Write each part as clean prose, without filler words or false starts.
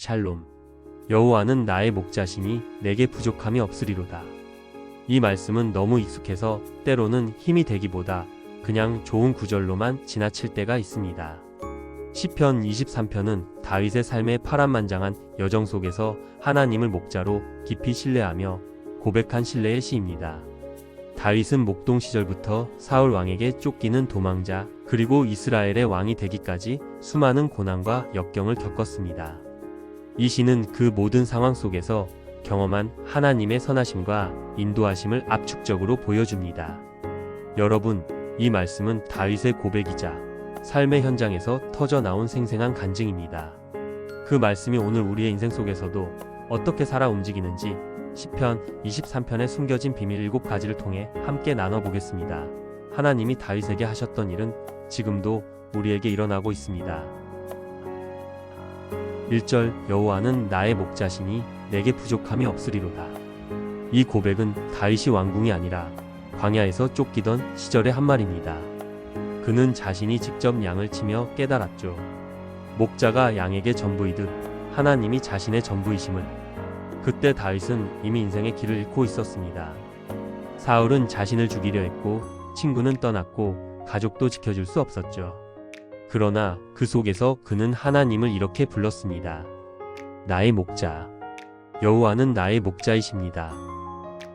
샬롬. 여호와는 나의 목자시니 내게 부족함이 없으리로다. 이 말씀은 너무 익숙해서 때로는 힘이 되기보다 그냥 좋은 구절로만 지나칠 때가 있습니다. 시편 23편은 다윗의 삶의 파란만장한 여정 속에서 하나님을 목자로 깊이 신뢰하며 고백한 신뢰의 시입니다. 다윗은 목동 시절부터 사울 왕에게 쫓기는 도망자, 그리고 이스라엘의 왕이 되기까지 수많은 고난과 역경을 겪었습니다. 이 시는 그 모든 상황 속에서 경험한 하나님의 선하심과 인도하심을 압축적으로 보여줍니다. 여러분, 이 말씀은 다윗의 고백이자 삶의 현장에서 터져나온 생생한 간증입니다. 그 말씀이 오늘 우리의 인생 속에서도 어떻게 살아 움직이는지 시편 23편에 숨겨진 비밀 7가지를 통해 함께 나눠보겠습니다. 하나님이 다윗에게 하셨던 일은 지금도 우리에게 일어나고 있습니다. 1절 여호와는 나의 목자시니 내게 부족함이 없으리로다. 이 고백은 다윗이 왕궁이 아니라 광야에서 쫓기던 시절의 한 말입니다. 그는 자신이 직접 양을 치며 깨달았죠. 목자가 양에게 전부이듯 하나님이 자신의 전부이심을. 그때 다윗은 이미 인생의 길을 잃고 있었습니다. 사울은 자신을 죽이려 했고 친구는 떠났고 가족도 지켜줄 수 없었죠. 그러나 그 속에서 그는 하나님을 이렇게 불렀습니다. 나의 목자. 여호와는 나의 목자이십니다.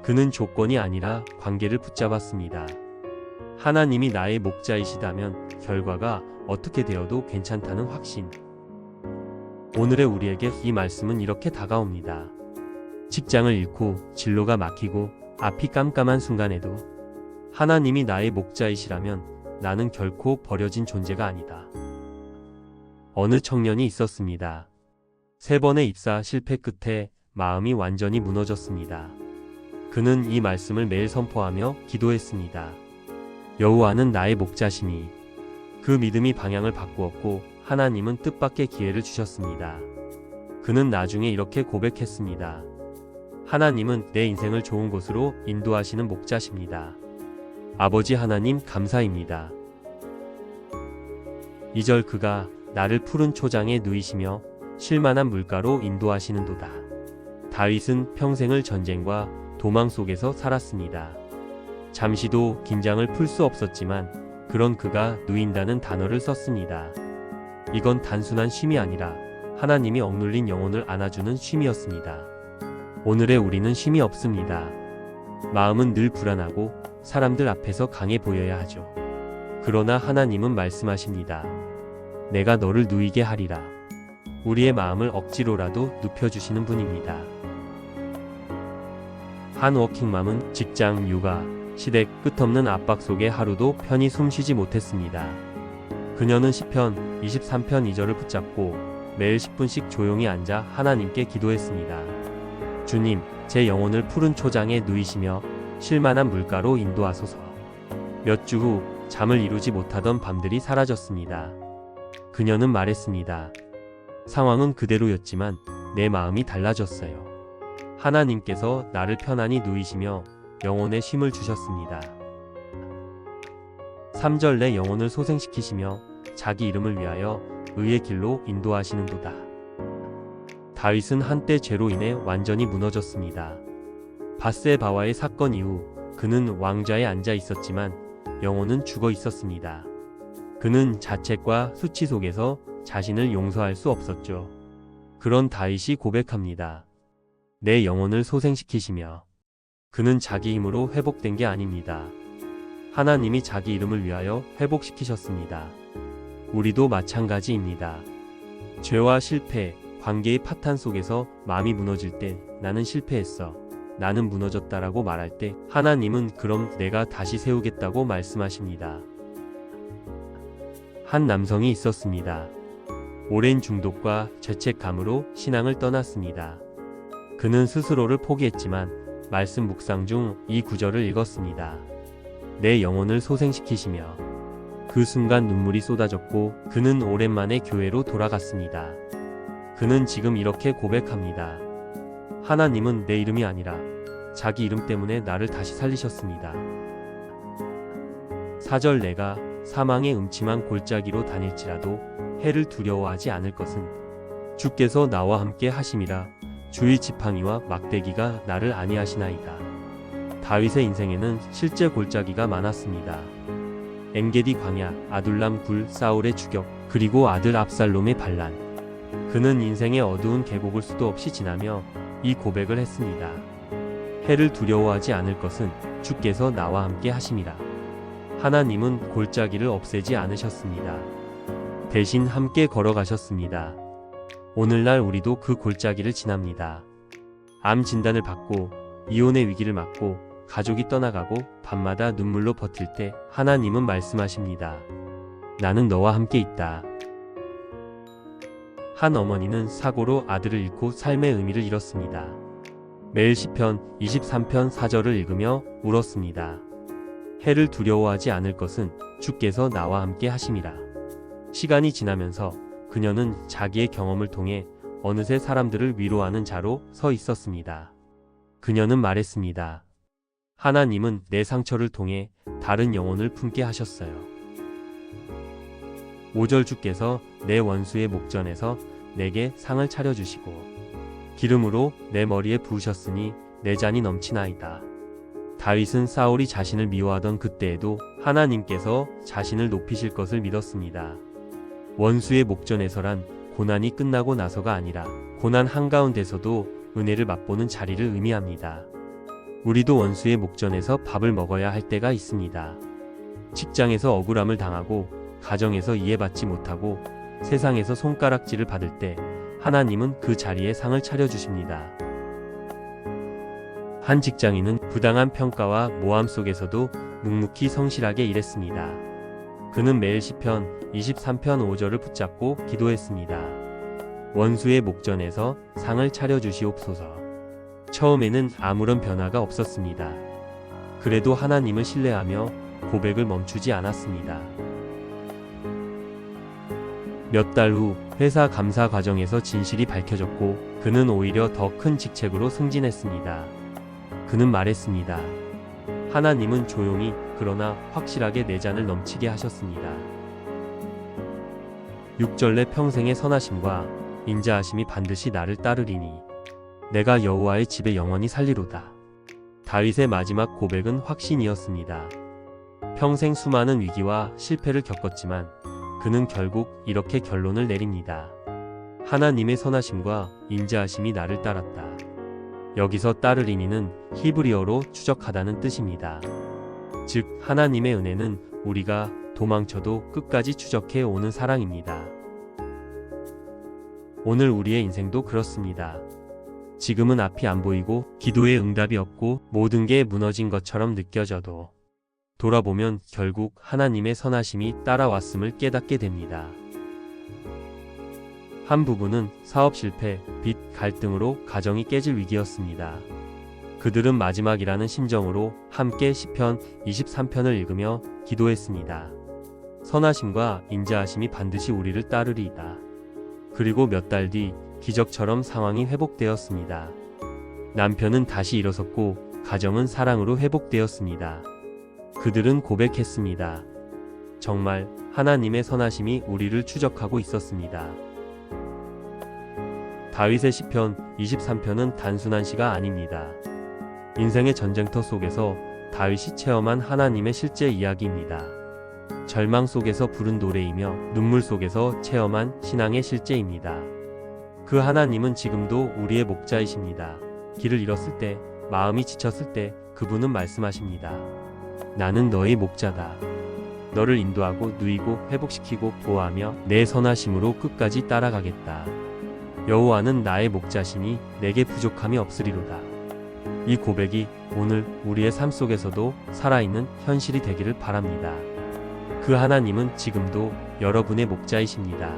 그는 조건이 아니라 관계를 붙잡았습니다. 하나님이 나의 목자이시다면 결과가 어떻게 되어도 괜찮다는 확신. 오늘의 우리에게 이 말씀은 이렇게 다가옵니다. 직장을 잃고 진로가 막히고 앞이 깜깜한 순간에도 하나님이 나의 목자이시라면 나는 결코 버려진 존재가 아니다. 어느 청년이 있었습니다. 3번의 입사 실패 끝에 마음이 완전히 무너졌습니다. 그는 이 말씀을 매일 선포하며 기도했습니다. 여호와는 나의 목자시니. 그 믿음이 방향을 바꾸었고 하나님은 뜻밖의 기회를 주셨습니다. 그는 나중에 이렇게 고백했습니다. 하나님은 내 인생을 좋은 곳으로 인도하시는 목자십니다. 아버지 하나님 감사입니다. 2절 그가 나를 푸른 초장에 누이시며 쉴만한 물가로 인도하시는도다. 다윗은 평생을 전쟁과 도망 속에서 살았습니다. 잠시도 긴장을 풀 수 없었지만 그런 그가 누인다는 단어를 썼습니다. 이건 단순한 쉼이 아니라 하나님이 억눌린 영혼을 안아주는 쉼이었습니다. 오늘의 우리는 쉼이 없습니다. 마음은 늘 불안하고 사람들 앞에서 강해 보여야 하죠. 그러나 하나님은 말씀하십니다. 내가 너를 누이게 하리라. 우리의 마음을 억지로라도 눕혀주시는 분입니다. 한 워킹맘은 직장, 육아, 시댁, 끝없는 압박 속에 하루도 편히 숨쉬지 못했습니다. 그녀는 시편 23편 2절을 붙잡고 매일 10분씩 조용히 앉아 하나님께 기도했습니다. 주님, 제 영혼을 푸른 초장에 누이시며 쉴만한 물가로 인도하소서. 몇 주 후 잠을 이루지 못하던 밤들이 사라졌습니다. 그녀는 말했습니다. 상황은 그대로였지만 내 마음이 달라졌어요. 하나님께서 나를 편안히 누이시며 영혼에 쉼을 주셨습니다. 3절 내 영혼을 소생시키시며 자기 이름을 위하여 의의 길로 인도하시는도다. 다윗은 한때 죄로 인해 완전히 무너졌습니다. 밧세바와의 사건 이후 그는 왕좌에 앉아 있었지만 영혼은 죽어 있었습니다. 그는 자책과 수치 속에서 자신을 용서할 수 없었죠. 그런 다윗이 고백합니다. 내 영혼을 소생시키시며. 그는 자기 힘으로 회복된 게 아닙니다. 하나님이 자기 이름을 위하여 회복시키셨습니다. 우리도 마찬가지입니다. 죄와 실패, 관계의 파탄 속에서 마음이 무너질 때 나는 실패했어, 나는 무너졌다라고 말할 때 하나님은 그럼 내가 다시 세우겠다고 말씀하십니다. 한 남성이 있었습니다. 오랜 중독과 죄책감으로 신앙을 떠났습니다. 그는 스스로를 포기했지만 말씀 묵상 중 이 구절을 읽었습니다. 내 영혼을 소생시키시며. 그 순간 눈물이 쏟아졌고 그는 오랜만에 교회로 돌아갔습니다. 그는 지금 이렇게 고백합니다. 하나님은 내 이름이 아니라 자기 이름 때문에 나를 다시 살리셨습니다. 4절 내가 사망의 음침한 골짜기로 다닐지라도 해를 두려워하지 않을 것은 주께서 나와 함께 하심이라 주의 지팡이와 막대기가 나를 안위하시나이다. 다윗의 인생에는 실제 골짜기가 많았습니다. 엔게디 광야, 아둘람 굴, 사울의 추격, 그리고 아들 압살롬의 반란. 그는 인생의 어두운 계곡을 수도 없이 지나며 이 고백을 했습니다. 해를 두려워하지 않을 것은 주께서 나와 함께 하심이라. 하나님은 골짜기를 없애지 않으셨습니다. 대신 함께 걸어가셨습니다. 오늘날 우리도 그 골짜기를 지납니다. 암 진단을 받고 이혼의 위기를 맞고 가족이 떠나가고 밤마다 눈물로 버틸 때 하나님은 말씀하십니다. 나는 너와 함께 있다. 한 어머니는 사고로 아들을 잃고 삶의 의미를 잃었습니다. 매일 시편 23편 4절을 읽으며 울었습니다. 해를 두려워하지 않을 것은 주께서 나와 함께 하심이라. 시간이 지나면서 그녀는 자기의 경험을 통해 어느새 사람들을 위로하는 자로 서 있었습니다. 그녀는 말했습니다. 하나님은 내 상처를 통해 다른 영혼을 품게 하셨어요. 5절 주께서 내 원수의 목전에서 내게 상을 차려주시고 기름으로 내 머리에 부으셨으니 내 잔이 넘치나이다. 다윗은 사울이 자신을 미워하던 그때에도 하나님께서 자신을 높이실 것을 믿었습니다. 원수의 목전에서란 고난이 끝나고 나서가 아니라 고난 한가운데서도 은혜를 맛보는 자리를 의미합니다. 우리도 원수의 목전에서 밥을 먹어야 할 때가 있습니다. 직장에서 억울함을 당하고 가정에서 이해받지 못하고 세상에서 손가락질을 받을 때 하나님은 그 자리에 상을 차려주십니다. 한 직장인은 부당한 평가와 모함 속에서도 묵묵히 성실하게 일했습니다. 그는 매일 시편 23편 5절을 붙잡고 기도했습니다. 원수의 목전에서 상을 차려주시옵소서. 처음에는 아무런 변화가 없었습니다. 그래도 하나님을 신뢰하며 고백을 멈추지 않았습니다. 몇 달 후 회사 감사 과정에서 진실이 밝혀졌고 그는 오히려 더 큰 직책으로 승진했습니다. 그는 말했습니다. 하나님은 조용히 그러나 확실하게 내 잔을 넘치게 하셨습니다. 6절 내 평생의 선하심과 인자하심이 반드시 나를 따르리니 내가 여호와의 집에 영원히 살리로다. 다윗의 마지막 고백은 확신이었습니다. 평생 수많은 위기와 실패를 겪었지만 그는 결국 이렇게 결론을 내립니다. 하나님의 선하심과 인자하심이 나를 따랐다. 여기서 따르리니는 히브리어로 추적하다는 뜻입니다. 즉 하나님의 은혜는 우리가 도망쳐도 끝까지 추적해 오는 사랑입니다. 오늘 우리의 인생도 그렇습니다. 지금은 앞이 안 보이고 기도에 응답이 없고 모든 게 무너진 것처럼 느껴져도 돌아보면 결국 하나님의 선하심이 따라왔음을 깨닫게 됩니다. 한 부부는 사업 실패, 빚, 갈등으로 가정이 깨질 위기였습니다. 그들은 마지막이라는 심정으로 함께 시편 23편을 읽으며 기도했습니다. 선하심과 인자하심이 반드시 우리를 따르리이다. 그리고 몇 달 뒤 기적처럼 상황이 회복되었습니다. 남편은 다시 일어섰고 가정은 사랑으로 회복되었습니다. 그들은 고백했습니다. 정말 하나님의 선하심이 우리를 추적하고 있었습니다. 다윗의 시편 23편은 단순한 시가 아닙니다. 인생의 전쟁터 속에서 다윗이 체험한 하나님의 실제 이야기입니다. 절망 속에서 부른 노래이며 눈물 속에서 체험한 신앙의 실제입니다. 그 하나님은 지금도 우리의 목자이십니다. 길을 잃었을 때, 마음이 지쳤을 때 그분은 말씀하십니다. 나는 너의 목자다. 너를 인도하고 누이고 회복시키고 보호하며 내 선하심으로 끝까지 따라가겠다. 여호와는 나의 목자시니 내게 부족함이 없으리로다. 이 고백이 오늘 우리의 삶 속에서도 살아있는 현실이 되기를 바랍니다. 그 하나님은 지금도 여러분의 목자이십니다.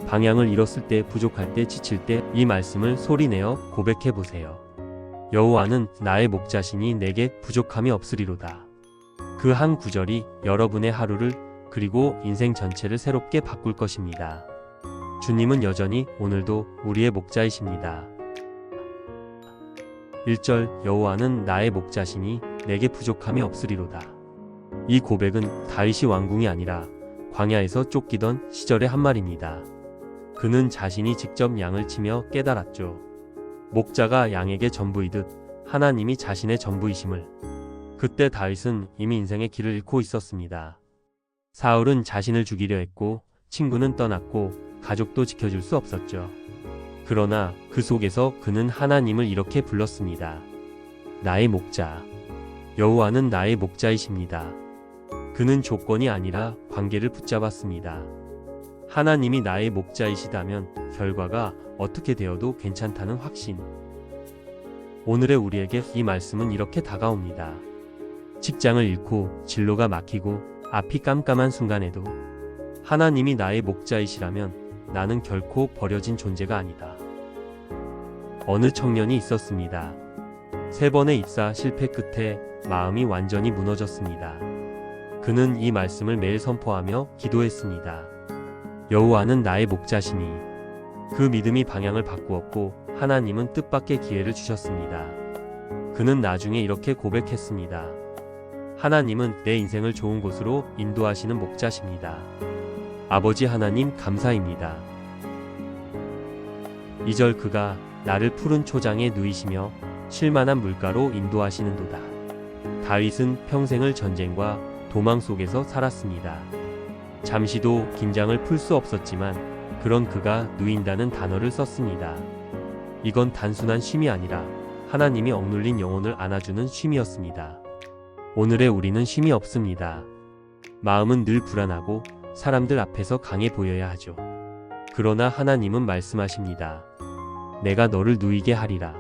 방향을 잃었을 때, 부족할 때, 지칠 때 이 말씀을 소리내어 고백해 보세요. 여호와는 나의 목자시니 내게 부족함이 없으리로다. 그 한 구절이 여러분의 하루를 그리고 인생 전체를 새롭게 바꿀 것입니다. 주님은 여전히 오늘도 우리의 목자이십니다. 1절 여호와는 나의 목자시니 내게 부족함이 없으리로다. 이 고백은 다윗이 왕궁이 아니라 광야에서 쫓기던 시절의 한 말입니다. 그는 자신이 직접 양을 치며 깨달았죠. 목자가 양에게 전부이듯 하나님이 자신의 전부이심을. 그때 다윗은 이미 인생의 길을 잃고 있었습니다. 사울은 자신을 죽이려 했고 친구는 떠났고 가족도 지켜줄 수 없었죠. 그러나 그 속에서 그는 하나님을 이렇게 불렀습니다. 나의 목자. 여호와는 나의 목자이십니다. 그는 조건이 아니라 관계를 붙잡았습니다. 하나님이 나의 목자이시다면 결과가 어떻게 되어도 괜찮다는 확신. 오늘의 우리에게 이 말씀은 이렇게 다가옵니다. 직장을 잃고 진로가 막히고 앞이 깜깜한 순간에도 하나님이 나의 목자이시라면 나는 결코 버려진 존재가 아니다. 어느 청년이 있었습니다. 3번의 입사 실패 끝에 마음이 완전히 무너졌습니다. 그는 이 말씀을 매일 선포하며 기도했습니다. 여호와는 나의 목자시니. 그 믿음이 방향을 바꾸었고 하나님은 뜻밖의 기회를 주셨습니다. 그는 나중에 이렇게 고백했습니다. 하나님은 내 인생을 좋은 곳으로 인도하시는 목자십니다. 아버지 하나님 감사입니다. 2절 그가 나를 푸른 초장에 누이시며 쉴만한 물가로 인도하시는도다. 다윗은 평생을 전쟁과 도망 속에서 살았습니다. 잠시도 긴장을 풀 수 없었지만 그런 그가 누인다는 단어를 썼습니다. 이건 단순한 쉼이 아니라 하나님이 억눌린 영혼을 안아주는 쉼이었습니다. 오늘의 우리는 쉼이 없습니다. 마음은 늘 불안하고 사람들 앞에서 강해 보여야 하죠. 그러나 하나님은 말씀하십니다. 내가 너를 누이게 하리라.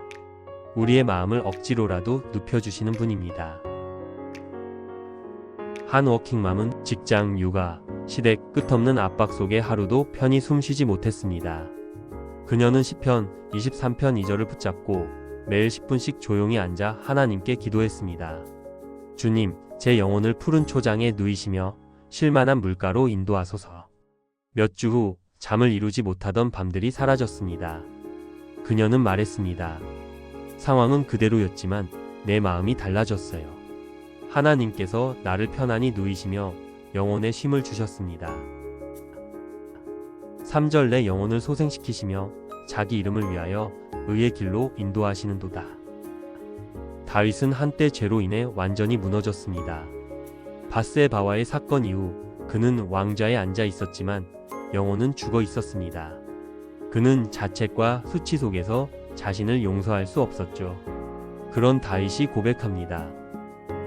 우리의 마음을 억지로라도 눕혀주시는 분입니다. 한 워킹맘은 직장, 육아, 시댁, 끝없는 압박 속에 하루도 편히 숨쉬지 못했습니다. 그녀는 시편 23편 2절을 붙잡고 매일 10분씩 조용히 앉아 하나님께 기도했습니다. 주님, 제 영혼을 푸른 초장에 누이시며 쉴만한 물가로 인도하소서. 몇 주 후 잠을 이루지 못하던 밤들이 사라졌습니다. 그녀는 말했습니다. 상황은 그대로였지만 내 마음이 달라졌어요. 하나님께서 나를 편안히 누이시며 영혼에 쉼을 주셨습니다. 3절 내 영혼을 소생시키시며 자기 이름을 위하여 의의 길로 인도하시는도다. 다윗은 한때 죄로 인해 완전히 무너졌습니다. 밧세바와의 사건 이후 그는 왕좌에 앉아 있었지만 영혼은 죽어 있었습니다. 그는 자책과 수치 속에서 자신을 용서할 수 없었죠. 그런 다윗이 고백합니다.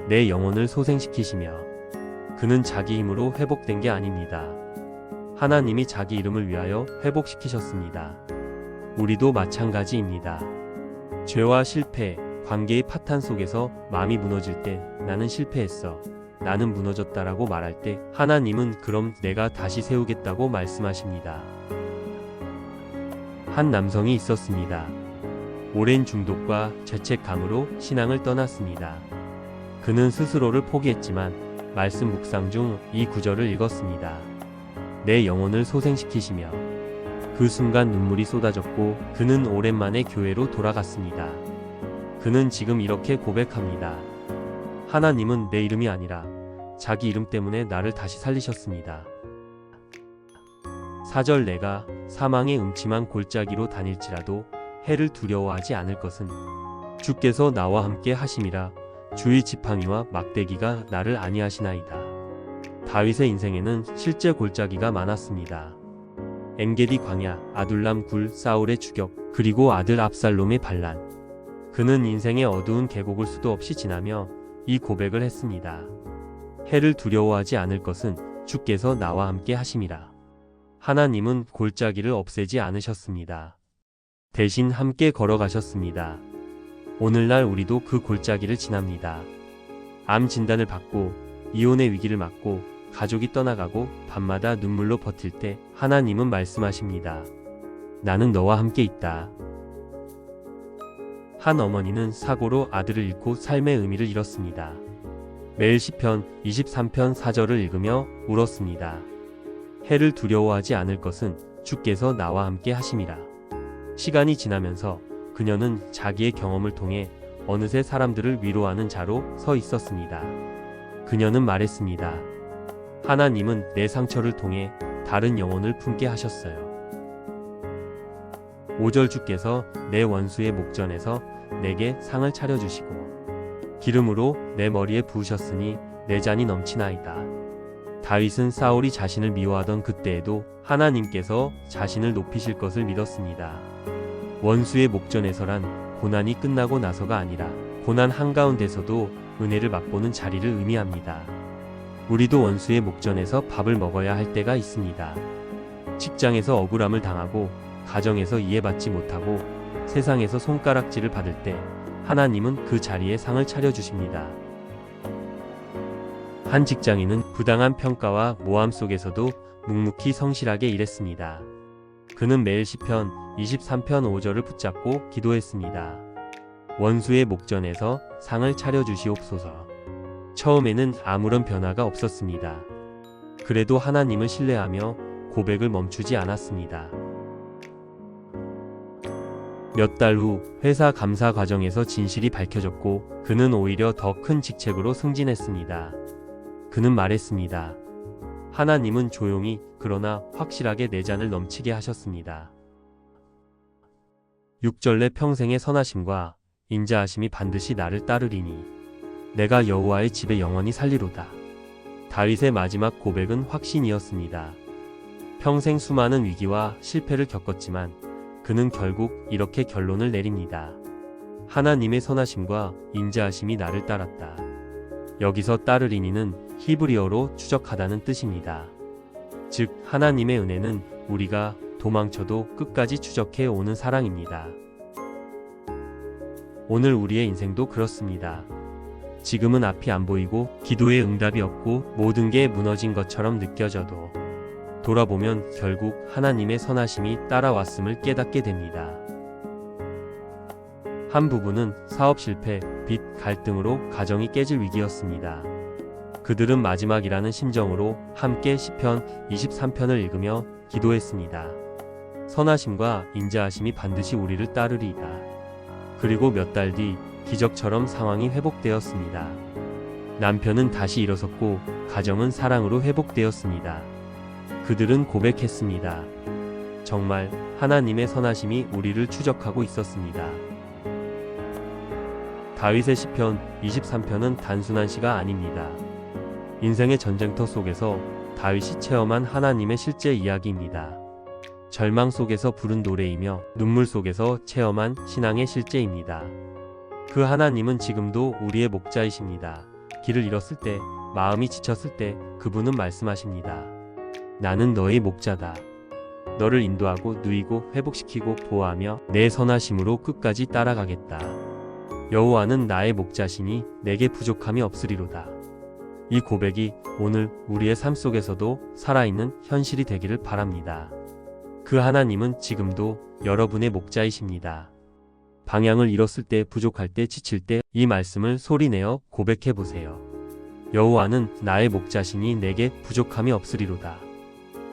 내 영혼을 소생시키시며. 그는 자기 힘으로 회복된 게 아닙니다. 하나님이 자기 이름을 위하여 회복시키셨습니다. 우리도 마찬가지입니다. 죄와 실패, 관계의 파탄 속에서 마음이 무너질 때 나는 실패했어, 나는 무너졌다라고 말할 때 하나님은 그럼 내가 다시 세우겠다고 말씀하십니다. 한 남성이 있었습니다. 오랜 중독과 죄책감으로 신앙을 떠났습니다. 그는 스스로를 포기했지만 말씀 묵상 중 이 구절을 읽었습니다. 내 영혼을 소생시키시며. 그 순간 눈물이 쏟아졌고 그는 오랜만에 교회로 돌아갔습니다. 그는 지금 이렇게 고백합니다. 하나님은 내 이름이 아니라 자기 이름 때문에 나를 다시 살리셨습니다. 4절 내가 사망의 음침한 골짜기로 다닐지라도 해를 두려워하지 않을 것은 주께서 나와 함께 하심이라. 주의 지팡이와 막대기가 나를 안위하시나이다. 다윗의 인생에는 실제 골짜기가 많았습니다. 엔게디 광야, 아둘람 굴, 사울의 추격, 그리고 아들 압살롬의 반란. 그는 인생의 어두운 계곡을 수도 없이 지나며 이 고백을 했습니다. 해를 두려워하지 않을 것은 주께서 나와 함께 하심이라. 하나님은 골짜기를 없애지 않으셨습니다. 대신 함께 걸어가셨습니다. 오늘날 우리도 그 골짜기를 지납니다. 암 진단을 받고 이혼의 위기를 맞고 가족이 떠나가고 밤마다 눈물로 버틸 때 하나님은 말씀하십니다. 나는 너와 함께 있다. 한 어머니는 사고로 아들을 잃고 삶의 의미를 잃었습니다. 매일 시편 23편 4절을 읽으며 울었습니다. 해를 두려워하지 않을 것은 주께서 나와 함께 하심이라. 시간이 지나면서 그녀는 자기의 경험을 통해 어느새 사람들을 위로하는 자로 서 있었습니다. 그녀는 말했습니다. 하나님은 내 상처를 통해 다른 영혼을 품게 하셨어요. 5절 주께서 내 원수의 목전에서 내게 상을 차려주시고 기름으로 내 머리에 부으셨으니 내 잔이 넘치나이다. 다윗은 사울이 자신을 미워하던 그때에도 하나님께서 자신을 높이실 것을 믿었습니다. 원수의 목전에서란 고난이 끝나고 나서가 아니라 고난 한가운데서도 은혜를 맛보는 자리를 의미합니다. 우리도 원수의 목전에서 밥을 먹어야 할 때가 있습니다. 직장에서 억울함을 당하고 가정에서 이해받지 못하고 세상에서 손가락질을 받을 때 하나님은 그 자리에 상을 차려주십니다. 한 직장인은 부당한 평가와 모함 속에서도 묵묵히 성실하게 일했습니다. 그는 매일 시편 23편 5절을 붙잡고 기도했습니다. 원수의 목전에서 상을 차려주시옵소서. 처음에는 아무런 변화가 없었습니다. 그래도 하나님을 신뢰하며 고백을 멈추지 않았습니다. 몇 달 후 회사 감사 과정에서 진실이 밝혀졌고 그는 오히려 더 큰 직책으로 승진했습니다. 그는 말했습니다. 하나님은 조용히 그러나 확실하게 내 잔을 넘치게 하셨습니다. 6절 내 평생의 선하심과 인자하심이 반드시 나를 따르리니 내가 여호와의 집에 영원히 살리로다. 다윗의 마지막 고백은 확신이었습니다. 평생 수많은 위기와 실패를 겪었지만 그는 결국 이렇게 결론을 내립니다. 하나님의 선하심과 인자하심이 나를 따랐다. 여기서 따르리니는 히브리어로 추적하다는 뜻입니다. 즉 하나님의 은혜는 우리가 도망쳐도 끝까지 추적해 오는 사랑입니다. 오늘 우리의 인생도 그렇습니다. 지금은 앞이 안 보이고 기도에 응답이 없고 모든 게 무너진 것처럼 느껴져도 돌아보면 결국 하나님의 선하심이 따라왔음을 깨닫게 됩니다. 한 부부는 사업 실패, 빚, 갈등으로 가정이 깨질 위기였습니다. 그들은 마지막이라는 심정으로 함께 시편 23편을 읽으며 기도했습니다. 선하심과 인자하심이 반드시 우리를 따르리이다. 그리고 몇 달 뒤 기적처럼 상황이 회복되었습니다. 남편은 다시 일어섰고 가정은 사랑으로 회복되었습니다. 그들은 고백했습니다. 정말 하나님의 선하심이 우리를 추적하고 있었습니다. 다윗의 시편 23편은 단순한 시가 아닙니다. 인생의 전쟁터 속에서 다윗이 체험한 하나님의 실제 이야기입니다. 절망 속에서 부른 노래이며 눈물 속에서 체험한 신앙의 실제입니다. 그 하나님은 지금도 우리의 목자이십니다. 길을 잃었을 때, 마음이 지쳤을 때 그분은 말씀하십니다. 나는 너의 목자다. 너를 인도하고 누이고 회복시키고 보호하며 내 선하심으로 끝까지 따라가겠다. 여호와는 나의 목자시니 내게 부족함이 없으리로다. 이 고백이 오늘 우리의 삶 속에서도 살아있는 현실이 되기를 바랍니다. 그 하나님은 지금도 여러분의 목자이십니다. 방향을 잃었을 때, 부족할 때, 지칠 때 이 말씀을 소리내어 고백해 보세요. 여호와는 나의 목자시니 내게 부족함이 없으리로다.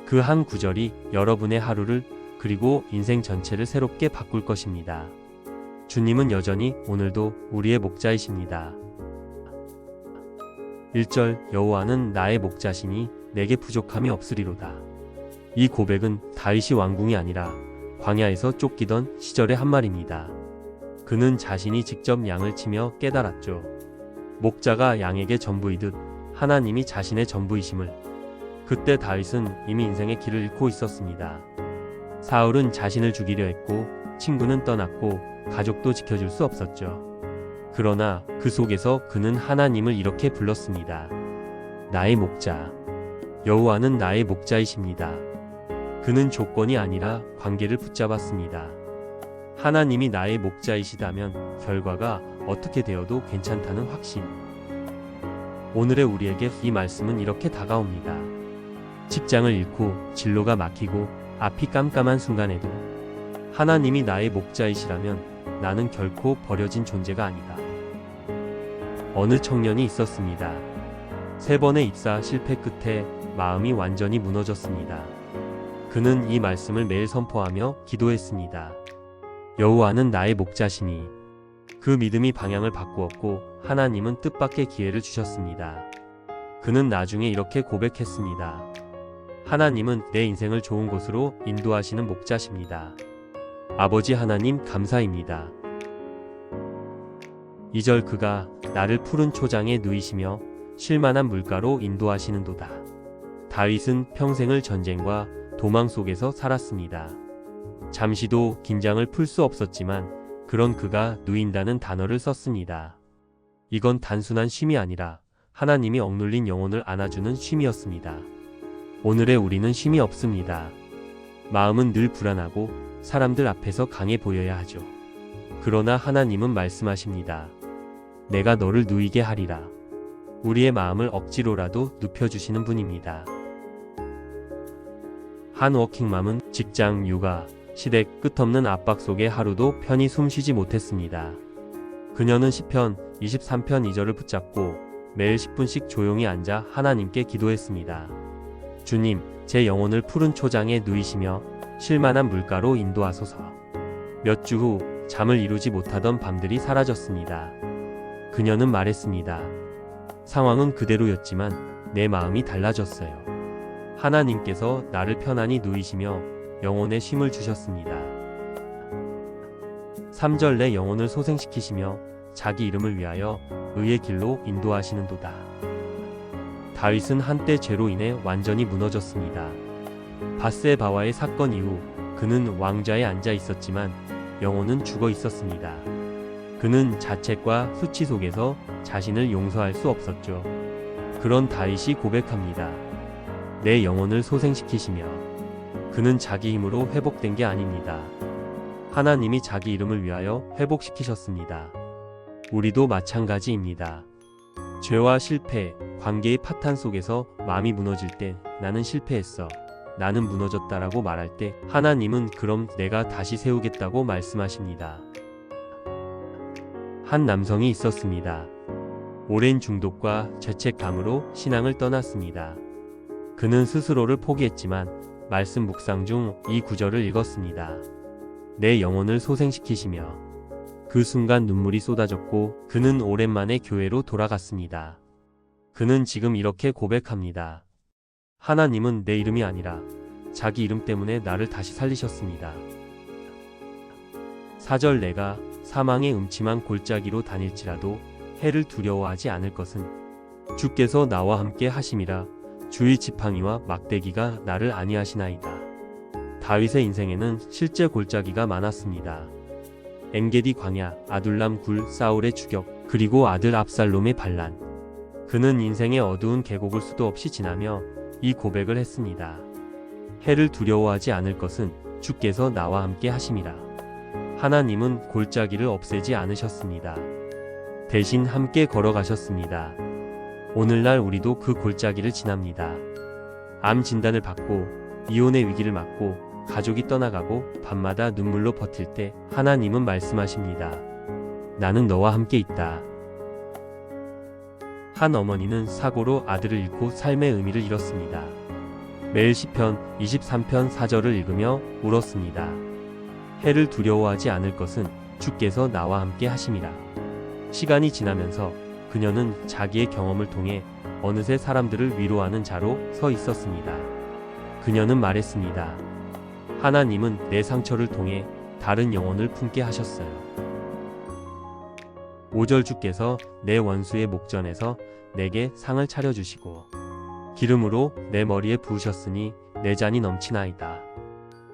그 한 구절이 여러분의 하루를 그리고 인생 전체를 새롭게 바꿀 것입니다. 주님은 여전히 오늘도 우리의 목자이십니다. 1절 여호와는 나의 목자시니 내게 부족함이 없으리로다. 이 고백은 다윗이 왕궁이 아니라 광야에서 쫓기던 시절의 한 말입니다. 그는 자신이 직접 양을 치며 깨달았죠. 목자가 양에게 전부이듯 하나님이 자신의 전부이심을. 그때 다윗은 이미 인생의 길을 잃고 있었습니다. 사울은 자신을 죽이려 했고 친구는 떠났고 가족도 지켜줄 수 없었죠. 그러나 그 속에서 그는 하나님을 이렇게 불렀습니다. 나의 목자. 여호와는 나의 목자이십니다. 그는 조건이 아니라 관계를 붙잡았습니다. 하나님이 나의 목자이시다면 결과가 어떻게 되어도 괜찮다는 확신. 오늘의 우리에게 이 말씀은 이렇게 다가옵니다. 직장을 잃고 진로가 막히고 앞이 깜깜한 순간에도 하나님이 나의 목자이시라면 나는 결코 버려진 존재가 아니다. 어느 청년이 있었습니다. 3번의 입사 실패 끝에 마음이 완전히 무너졌습니다. 그는 이 말씀을 매일 선포하며 기도했습니다. 여호와는 나의 목자시니. 그 믿음이 방향을 바꾸었고 하나님은 뜻밖의 기회를 주셨습니다. 그는 나중에 이렇게 고백했습니다. 하나님은 내 인생을 좋은 곳으로 인도하시는 목자십니다. 아버지 하나님 감사입니다. 2절 그가 나를 푸른 초장에 누이시며 쉴만한 물가로 인도하시는도다. 다윗은 평생을 전쟁과 도망 속에서 살았습니다. 잠시도 긴장을 풀 수 없었지만 그런 그가 누인다는 단어를 썼습니다. 이건 단순한 쉼이 아니라 하나님이 억눌린 영혼을 안아주는 쉼이었습니다. 오늘의 우리는 쉼이 없습니다. 마음은 늘 불안하고 사람들 앞에서 강해 보여야 하죠. 그러나 하나님은 말씀하십니다. 내가 너를 누이게 하리라. 우리의 마음을 억지로라도 눕혀주시는 분입니다. 한 워킹맘은 직장, 육아, 시댁, 끝없는 압박 속에 하루도 편히 숨쉬지 못했습니다. 그녀는 시편 23편 2절을 붙잡고 매일 10분씩 조용히 앉아 하나님께 기도했습니다. 주님, 제 영혼을 푸른 초장에 누이시며 쉴만한 물가로 인도하소서. 몇 주 후 잠을 이루지 못하던 밤들이 사라졌습니다. 그녀는 말했습니다. 상황은 그대로였지만 내 마음이 달라졌어요. 하나님께서 나를 편안히 누이시며 영혼에 쉼을 주셨습니다. 3절 내 영혼을 소생시키시며 자기 이름을 위하여 의의 길로 인도하시는도다. 다윗은 한때 죄로 인해 완전히 무너졌습니다. 밧세바와의 사건 이후 그는 왕좌에 앉아 있었지만 영혼은 죽어 있었습니다. 그는 자책과 수치 속에서 자신을 용서할 수 없었죠. 그런 다윗이 고백합니다. 내 영혼을 소생시키시며. 그는 자기 힘으로 회복된 게 아닙니다. 하나님이 자기 이름을 위하여 회복시키셨습니다. 우리도 마찬가지입니다. 죄와 실패, 관계의 파탄 속에서 마음이 무너질 때 나는 실패했어, 나는 무너졌다라고 말할 때 하나님은 그럼 내가 다시 세우겠다고 말씀하십니다. 한 남성이 있었습니다. 오랜 중독과 죄책감으로 신앙을 떠났습니다. 그는 스스로를 포기했지만 말씀 묵상 중 이 구절을 읽었습니다. 내 영혼을 소생시키시며. 그 순간 눈물이 쏟아졌고 그는 오랜만에 교회로 돌아갔습니다. 그는 지금 이렇게 고백합니다. 하나님은 내 이름이 아니라 자기 이름 때문에 나를 다시 살리셨습니다. 4절 내가 사망의 음침한 골짜기로 다닐지라도 해를 두려워하지 않을 것은 주께서 나와 함께 하심이라. 주의 지팡이와 막대기가 나를 안위하시나이다. 다윗의 인생에는 실제 골짜기가 많았습니다. 엔게디 광야, 아둘람 굴, 사울의 추격, 그리고 아들 압살롬의 반란. 그는 인생의 어두운 계곡을 수도 없이 지나며 이 고백을 했습니다. 해를 두려워하지 않을 것은 주께서 나와 함께 하심이라. 하나님은 골짜기를 없애지 않으셨습니다. 대신 함께 걸어가셨습니다. 오늘날 우리도 그 골짜기를 지납니다. 암 진단을 받고 이혼의 위기를 맞고 가족이 떠나가고 밤마다 눈물로 버틸 때 하나님은 말씀하십니다. 나는 너와 함께 있다. 한 어머니는 사고로 아들을 잃고 삶의 의미를 잃었습니다. 매일 시편 23편 4절을 읽으며 울었습니다. 해를 두려워하지 않을 것은 주께서 나와 함께 하심이라. 시간이 지나면서 그녀는 자기의 경험을 통해 어느새 사람들을 위로하는 자로 서 있었습니다. 그녀는 말했습니다. 하나님은 내 상처를 통해 다른 영혼을 품게 하셨어요. 5절 주께서 내 원수의 목전에서 내게 상을 차려주시고 기름으로 내 머리에 부으셨으니 내 잔이 넘치나이다.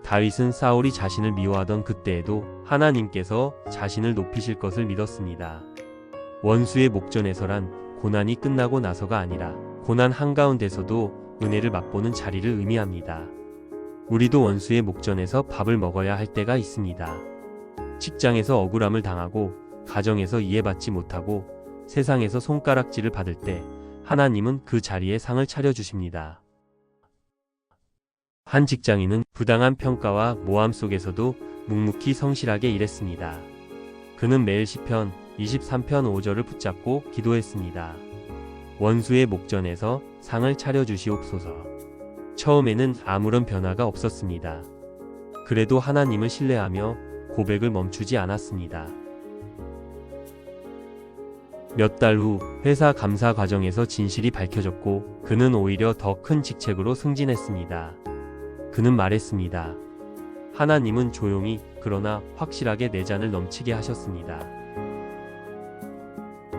다윗은 사울이 자신을 미워하던 그때에도 하나님께서 자신을 높이실 것을 믿었습니다. 원수의 목전에서란 고난이 끝나고 나서가 아니라 고난 한가운데서도 은혜를 맛보는 자리를 의미합니다. 우리도 원수의 목전에서 밥을 먹어야 할 때가 있습니다. 직장에서 억울함을 당하고 가정에서 이해받지 못하고 세상에서 손가락질을 받을 때 하나님은 그 자리에 상을 차려주십니다. 한 직장인은 부당한 평가와 모함 속에서도 묵묵히 성실하게 일했습니다. 그는 매일 시편 23편 5절을 붙잡고 기도했습니다. 원수의 목전에서 상을 차려주시옵소서. 처음에는 아무런 변화가 없었습니다. 그래도 하나님을 신뢰하며 고백을 멈추지 않았습니다. 몇 달 후 회사 감사 과정에서 진실이 밝혀졌고 그는 오히려 더 큰 직책으로 승진했습니다. 그는 말했습니다. 하나님은 조용히 그러나 확실하게 내 잔을 넘치게 하셨습니다.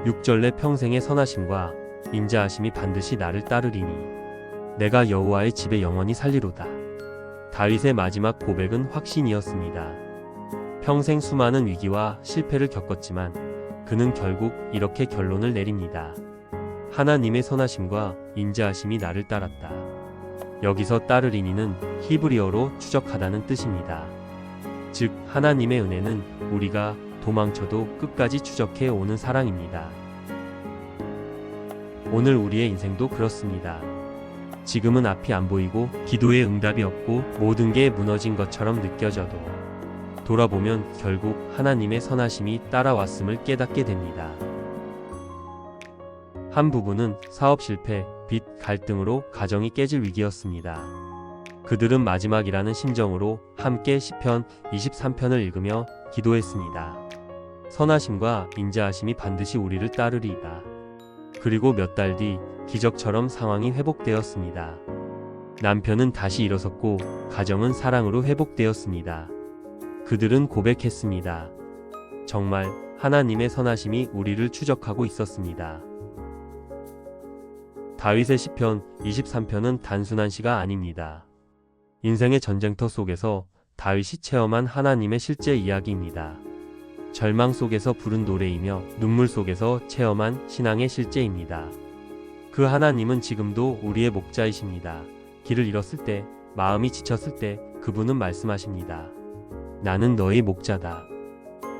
6절 내 평생의 선하심과 인자하심이 반드시 나를 따르리니 내가 여호와의 집에 영원히 살리로다. 다윗의 마지막 고백은 확신이었습니다. 평생 수많은 위기와 실패를 겪었지만 그는 결국 이렇게 결론을 내립니다. 하나님의 선하심과 인자하심이 나를 따랐다. 여기서 따르리니는 히브리어로 추적하다는 뜻입니다. 즉 하나님의 은혜는 우리가 도망쳐도 끝까지 추적해 오는 사랑입니다. 오늘 우리의 인생도 그렇습니다. 지금은 앞이 안 보이고 기도에 응답이 없고 모든 게 무너진 것처럼 느껴져도 돌아보면 결국 하나님의 선하심이 따라왔음을 깨닫게 됩니다. 한 부부는 사업 실패, 빚, 갈등으로 가정이 깨질 위기였습니다. 그들은 마지막이라는 심정으로 함께 시편 23편을 읽으며 기도했습니다. 선하심과 인자하심이 반드시 우리를 따르리이다. 그리고 몇 달 뒤 기적처럼 상황이 회복되었습니다. 남편은 다시 일어섰고 가정은 사랑으로 회복되었습니다. 그들은 고백했습니다. 정말 하나님의 선하심이 우리를 추적하고 있었습니다. 다윗의 시편 23편은 단순한 시가 아닙니다. 인생의 전쟁터 속에서 다윗이 체험한 하나님의 실제 이야기입니다. 절망 속에서 부른 노래이며 눈물 속에서 체험한 신앙의 실제입니다. 그 하나님은 지금도 우리의 목자이십니다. 길을 잃었을 때, 마음이 지쳤을 때 그분은 말씀하십니다. 나는 너의 목자다.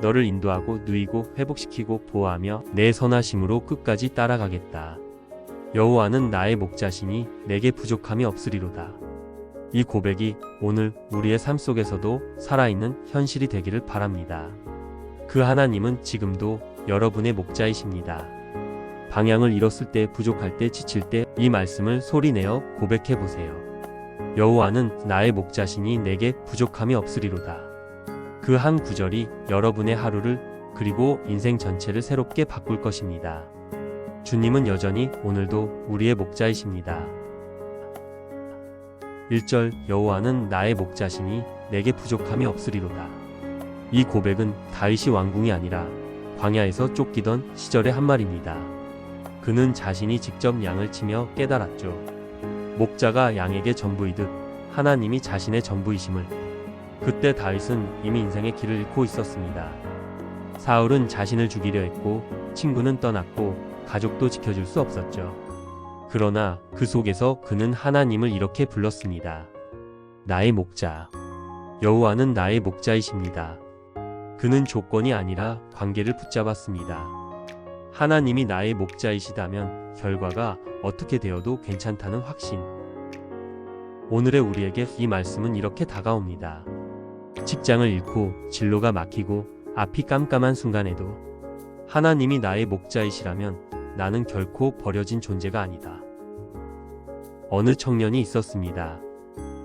너를 인도하고 누이고 회복시키고 보호하며 내 선하심으로 끝까지 따라가겠다. 여호와는 나의 목자시니 내게 부족함이 없으리로다. 이 고백이 오늘 우리의 삶 속에서도 살아있는 현실이 되기를 바랍니다. 그 하나님은 지금도 여러분의 목자이십니다. 방향을 잃었을 때, 부족할 때, 지칠 때 이 말씀을 소리내어 고백해 보세요. 여호와는 나의 목자시니 내게 부족함이 없으리로다. 그 한 구절이 여러분의 하루를 그리고 인생 전체를 새롭게 바꿀 것입니다. 주님은 여전히 오늘도 우리의 목자이십니다. 1절 여호와는 나의 목자시니 내게 부족함이 없으리로다. 이 고백은 다윗이 왕궁이 아니라 광야에서 쫓기던 시절의 한 말입니다. 그는 자신이 직접 양을 치며 깨달았죠. 목자가 양에게 전부이듯 하나님이 자신의 전부이심을. 그때 다윗은 이미 인생의 길을 잃고 있었습니다. 사울은 자신을 죽이려 했고 친구는 떠났고 가족도 지켜줄 수 없었죠. 그러나 그 속에서 그는 하나님을 이렇게 불렀습니다. 나의 목자. 여호와는 나의 목자이십니다. 그는 조건이 아니라 관계를 붙잡았습니다. 하나님이 나의 목자이시다면 결과가 어떻게 되어도 괜찮다는 확신. 오늘의 우리에게 이 말씀은 이렇게 다가옵니다. 직장을 잃고 진로가 막히고 앞이 깜깜한 순간에도 하나님이 나의 목자이시라면 나는 결코 버려진 존재가 아니다. 어느 청년이 있었습니다.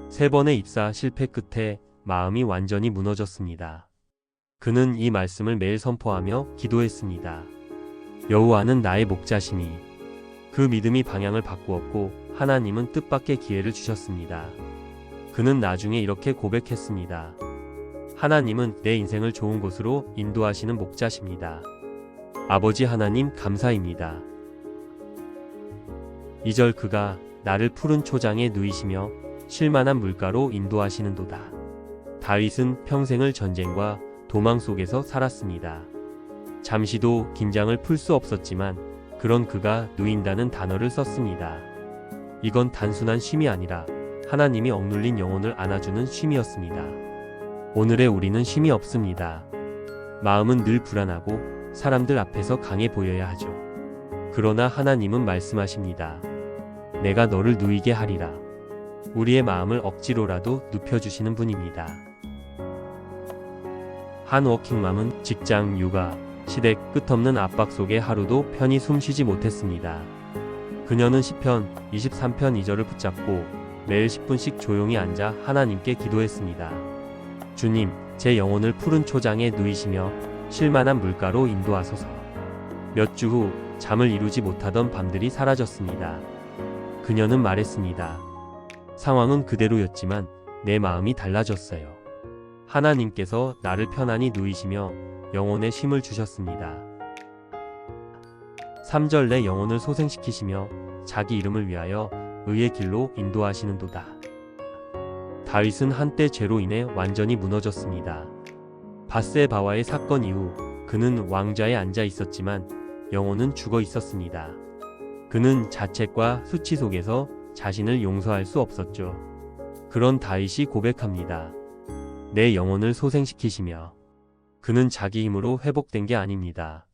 3번의 입사 실패 끝에 마음이 완전히 무너졌습니다. 그는 이 말씀을 매일 선포하며 기도했습니다. 여호와는 나의 목자시니. 그 믿음이 방향을 바꾸었고 하나님은 뜻밖의 기회를 주셨습니다. 그는 나중에 이렇게 고백했습니다. 하나님은 내 인생을 좋은 곳으로 인도하시는 목자십니다. 아버지 하나님 감사입니다. 2절 그가 나를 푸른 초장에 누이시며 쉴만한 물가로 인도하시는도다. 다윗은 평생을 전쟁과 도망 속에서 살았습니다. 잠시도 긴장을 풀 수 없었지만 그런 그가 누인다는 단어를 썼습니다. 이건 단순한 쉼이 아니라 하나님이 억눌린 영혼을 안아주는 쉼이었습니다. 오늘의 우리는 쉼이 없습니다. 마음은 늘 불안하고 사람들 앞에서 강해 보여야 하죠. 그러나 하나님은 말씀하십니다. 내가 너를 누이게 하리라. 우리의 마음을 억지로라도 눕혀주시는 분입니다. 한 워킹맘은 직장, 육아, 시댁, 끝없는 압박 속에 하루도 편히 숨쉬지 못했습니다. 그녀는 시편 23편 2절을 붙잡고 매일 10분씩 조용히 앉아 하나님께 기도했습니다. 주님, 제 영혼을 푸른 초장에 누이시며 쉴만한 물가로 인도하소서. 몇 주 후 잠을 이루지 못하던 밤들이 사라졌습니다. 그녀는 말했습니다. 상황은 그대로였지만 내 마음이 달라졌어요. 하나님께서 나를 편안히 누이시며 영혼에 쉼을 주셨습니다. 3절 내 영혼을 소생시키시며 자기 이름을 위하여 의의 길로 인도하시는도다. 다윗은 한때 죄로 인해 완전히 무너졌습니다. 밧세바와의 사건 이후 그는 왕좌에 앉아 있었지만 영혼은 죽어 있었습니다. 그는 자책과 수치 속에서 자신을 용서할 수 없었죠. 그런 다윗이 고백합니다. 내 영혼을 소생시키시며. 그는 자기 힘으로 회복된 게 아닙니다.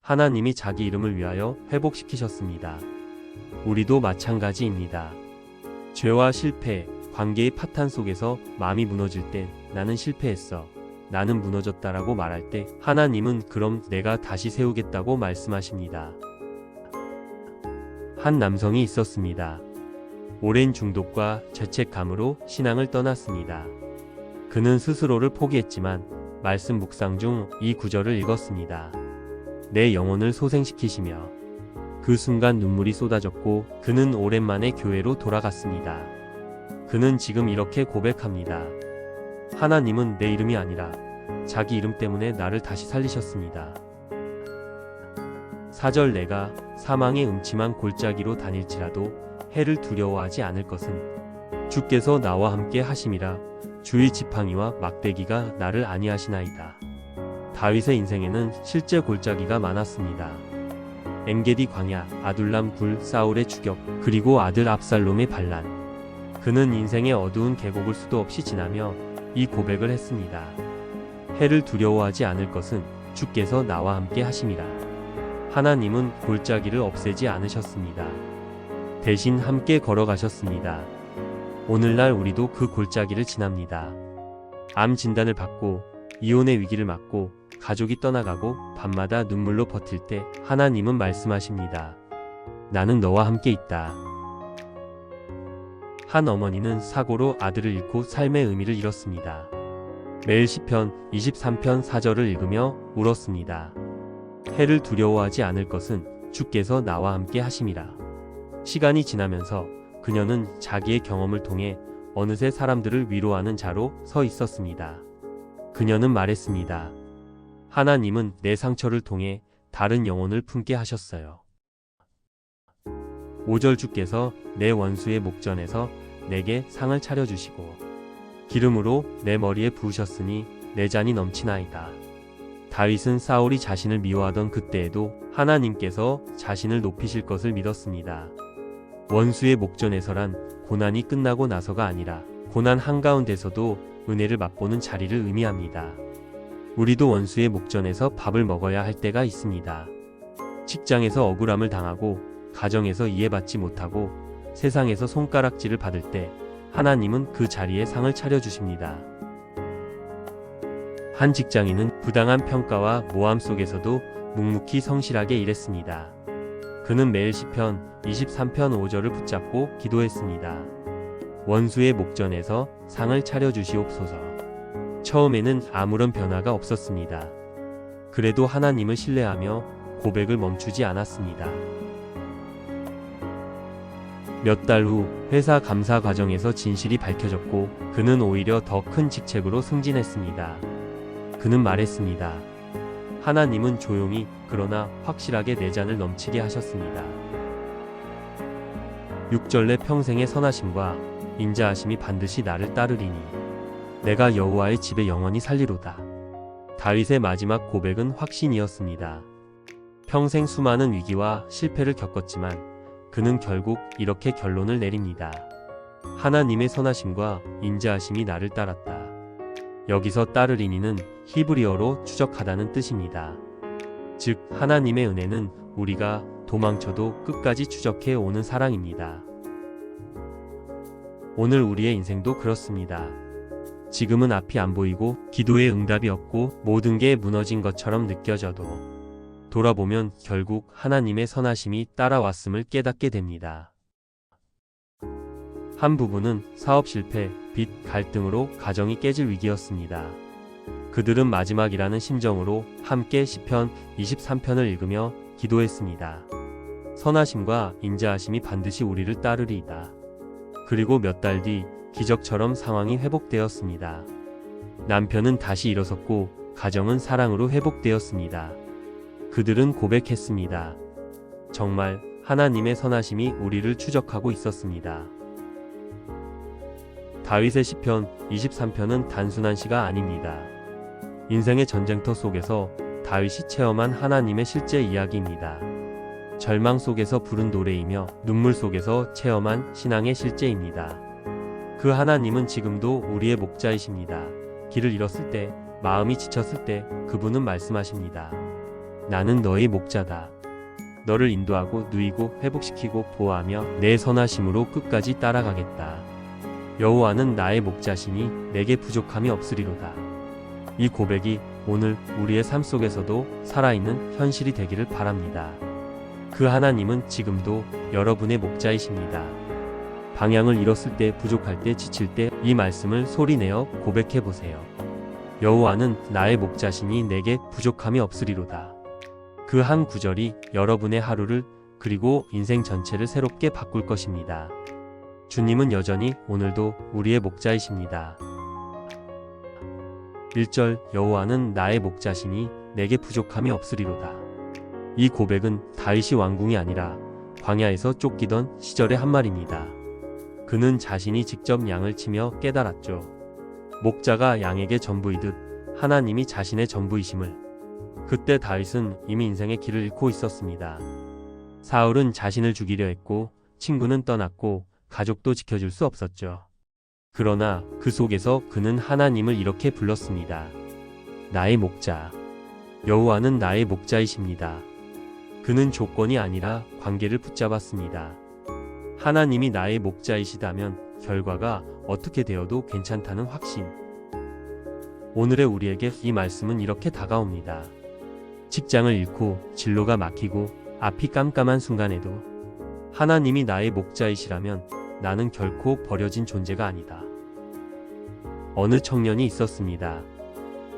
하나님이 자기 이름을 위하여 회복시키셨습니다. 우리도 마찬가지입니다. 죄와 실패, 관계의 파탄 속에서 마음이 무너질 때 나는 실패했어, 나는 무너졌다라고 말할 때 하나님은 그럼 내가 다시 세우겠다고 말씀하십니다. 한 남성이 있었습니다. 오랜 중독과 죄책감으로 신앙을 떠났습니다. 그는 스스로를 포기했지만 말씀 묵상 중 이 구절을 읽었습니다. 내 영혼을 소생시키시며. 그 순간 눈물이 쏟아졌고 그는 오랜만에 교회로 돌아갔습니다. 그는 지금 이렇게 고백합니다. 하나님은 내 이름이 아니라 자기 이름 때문에 나를 다시 살리셨습니다. 4절 내가 사망의 음침한 골짜기로 다닐지라도 해를 두려워하지 않을 것은 주께서 나와 함께 하심이라. 주의 지팡이와 막대기가 나를 안위하시나이다. 다윗의 인생에는 실제 골짜기가 많았습니다. 엔게디 광야, 아둘람 굴, 사울의 추격, 그리고 아들 압살롬의 반란. 그는 인생의 어두운 계곡을 수도 없이 지나며 이 고백을 했습니다. 해를 두려워하지 않을 것은 주께서 나와 함께 하심이라. 하나님은 골짜기를 없애지 않으셨습니다. 대신 함께 걸어가셨습니다. 오늘날 우리도 그 골짜기를 지납니다. 암 진단을 받고 이혼의 위기를 맞고 가족이 떠나가고 밤마다 눈물로 버틸 때 하나님은 말씀하십니다. 나는 너와 함께 있다. 한 어머니는 사고로 아들을 잃고 삶의 의미를 잃었습니다. 매일 시편 23편 4절을 읽으며 울었습니다. 해를 두려워하지 않을 것은 주께서 나와 함께 하심이라. 시간이 지나면서 그녀는 자기의 경험을 통해 어느새 사람들을 위로하는 자로 서 있었습니다. 그녀는 말했습니다. 하나님은 내 상처를 통해 다른 영혼을 품게 하셨어요. 5절 주께서 내 원수의 목전에서 내게 상을 차려주시고 기름으로 내 머리에 부으셨으니 내 잔이 넘치나이다. 다윗은 사울이 자신을 미워하던 그때에도 하나님께서 자신을 높이실 것을 믿었습니다. 원수의 목전에서란 고난이 끝나고 나서가 아니라 고난 한가운데서도 은혜를 맛보는 자리를 의미합니다. 우리도 원수의 목전에서 밥을 먹어야 할 때가 있습니다. 직장에서 억울함을 당하고 가정에서 이해받지 못하고 세상에서 손가락질을 받을 때 하나님은 그 자리에 상을 차려주십니다. 한 직장인은 부당한 평가와 모함 속에서도 묵묵히 성실하게 일했습니다. 그는 매일 시편 23편 5절을 붙잡고 기도했습니다. 원수의 목전에서 상을 차려주시옵소서. 처음에는 아무런 변화가 없었습니다. 그래도 하나님을 신뢰하며 고백을 멈추지 않았습니다. 몇 달 후 회사 감사 과정에서 진실이 밝혀졌고 그는 오히려 더 큰 직책으로 승진했습니다. 그는 말했습니다. 하나님은 조용히 그러나 확실하게 내 잔을 넘치게 하셨습니다. 6절 내 평생의 선하심과 인자하심이 반드시 나를 따르리니 내가 여호와의 집에 영원히 살리로다. 다윗의 마지막 고백은 확신이었습니다. 평생 수많은 위기와 실패를 겪었지만 그는 결국 이렇게 결론을 내립니다. 하나님의 선하심과 인자하심이 나를 따랐다. 여기서 따르리니는 히브리어로 추적하다는 뜻입니다. 즉 하나님의 은혜는 우리가 도망쳐도 끝까지 추적해 오는 사랑입니다. 오늘 우리의 인생도 그렇습니다. 지금은 앞이 안 보이고 기도의 응답이 없고 모든 게 무너진 것처럼 느껴져도 돌아보면 결국 하나님의 선하심이 따라왔음을 깨닫게 됩니다. 한 부부는 사업 실패, 빚, 갈등으로 가정이 깨질 위기였습니다. 그들은 마지막이라는 심정으로 함께 시편 23편을 읽으며 기도했습니다. 선하심과 인자하심이 반드시 우리를 따르리이다. 그리고 몇 달 뒤 기적처럼 상황이 회복되었습니다. 남편은 다시 일어섰고 가정은 사랑으로 회복되었습니다. 그들은 고백했습니다. 정말 하나님의 선하심이 우리를 추적하고 있었습니다. 다윗의 시편 23편은 단순한 시가 아닙니다. 인생의 전쟁터 속에서 다윗이 체험한 하나님의 실제 이야기입니다. 절망 속에서 부른 노래이며 눈물 속에서 체험한 신앙의 실제입니다. 그 하나님은 지금도 우리의 목자이십니다. 길을 잃었을 때, 마음이 지쳤을 때 그분은 말씀하십니다. 나는 너의 목자다. 너를 인도하고 누이고 회복시키고 보호하며 내 선하심으로 끝까지 따라가겠다. 여호와는 나의 목자시니 내게 부족함이 없으리로다. 이 고백이 오늘 우리의 삶 속에서도 살아있는 현실이 되기를 바랍니다. 그 하나님은 지금도 여러분의 목자이십니다. 방향을 잃었을 때, 부족할 때, 지칠 때 이 말씀을 소리내어 고백해 보세요. 여호와는 나의 목자시니 내게 부족함이 없으리로다. 그 한 구절이 여러분의 하루를 그리고 인생 전체를 새롭게 바꿀 것입니다. 주님은 여전히 오늘도 우리의 목자이십니다. 1절 여호와는 나의 목자시니 내게 부족함이 없으리로다. 이 고백은 다윗이 왕궁이 아니라 광야에서 쫓기던 시절의 한 말입니다. 그는 자신이 직접 양을 치며 깨달았죠. 목자가 양에게 전부이듯 하나님이 자신의 전부이심을. 그때 다윗은 이미 인생의 길을 잃고 있었습니다. 사울은 자신을 죽이려 했고 친구는 떠났고 가족도 지켜줄 수 없었죠. 그러나 그 속에서 그는 하나님을 이렇게 불렀습니다. 나의 목자. 여호와는 나의 목자이십니다. 그는 조건이 아니라 관계를 붙잡았습니다. 하나님이 나의 목자이시다면 결과가 어떻게 되어도 괜찮다는 확신. 오늘의 우리에게 이 말씀은 이렇게 다가옵니다. 직장을 잃고 진로가 막히고 앞이 깜깜한 순간에도 하나님이 나의 목자이시라면 나는 결코 버려진 존재가 아니다. 어느 청년이 있었습니다.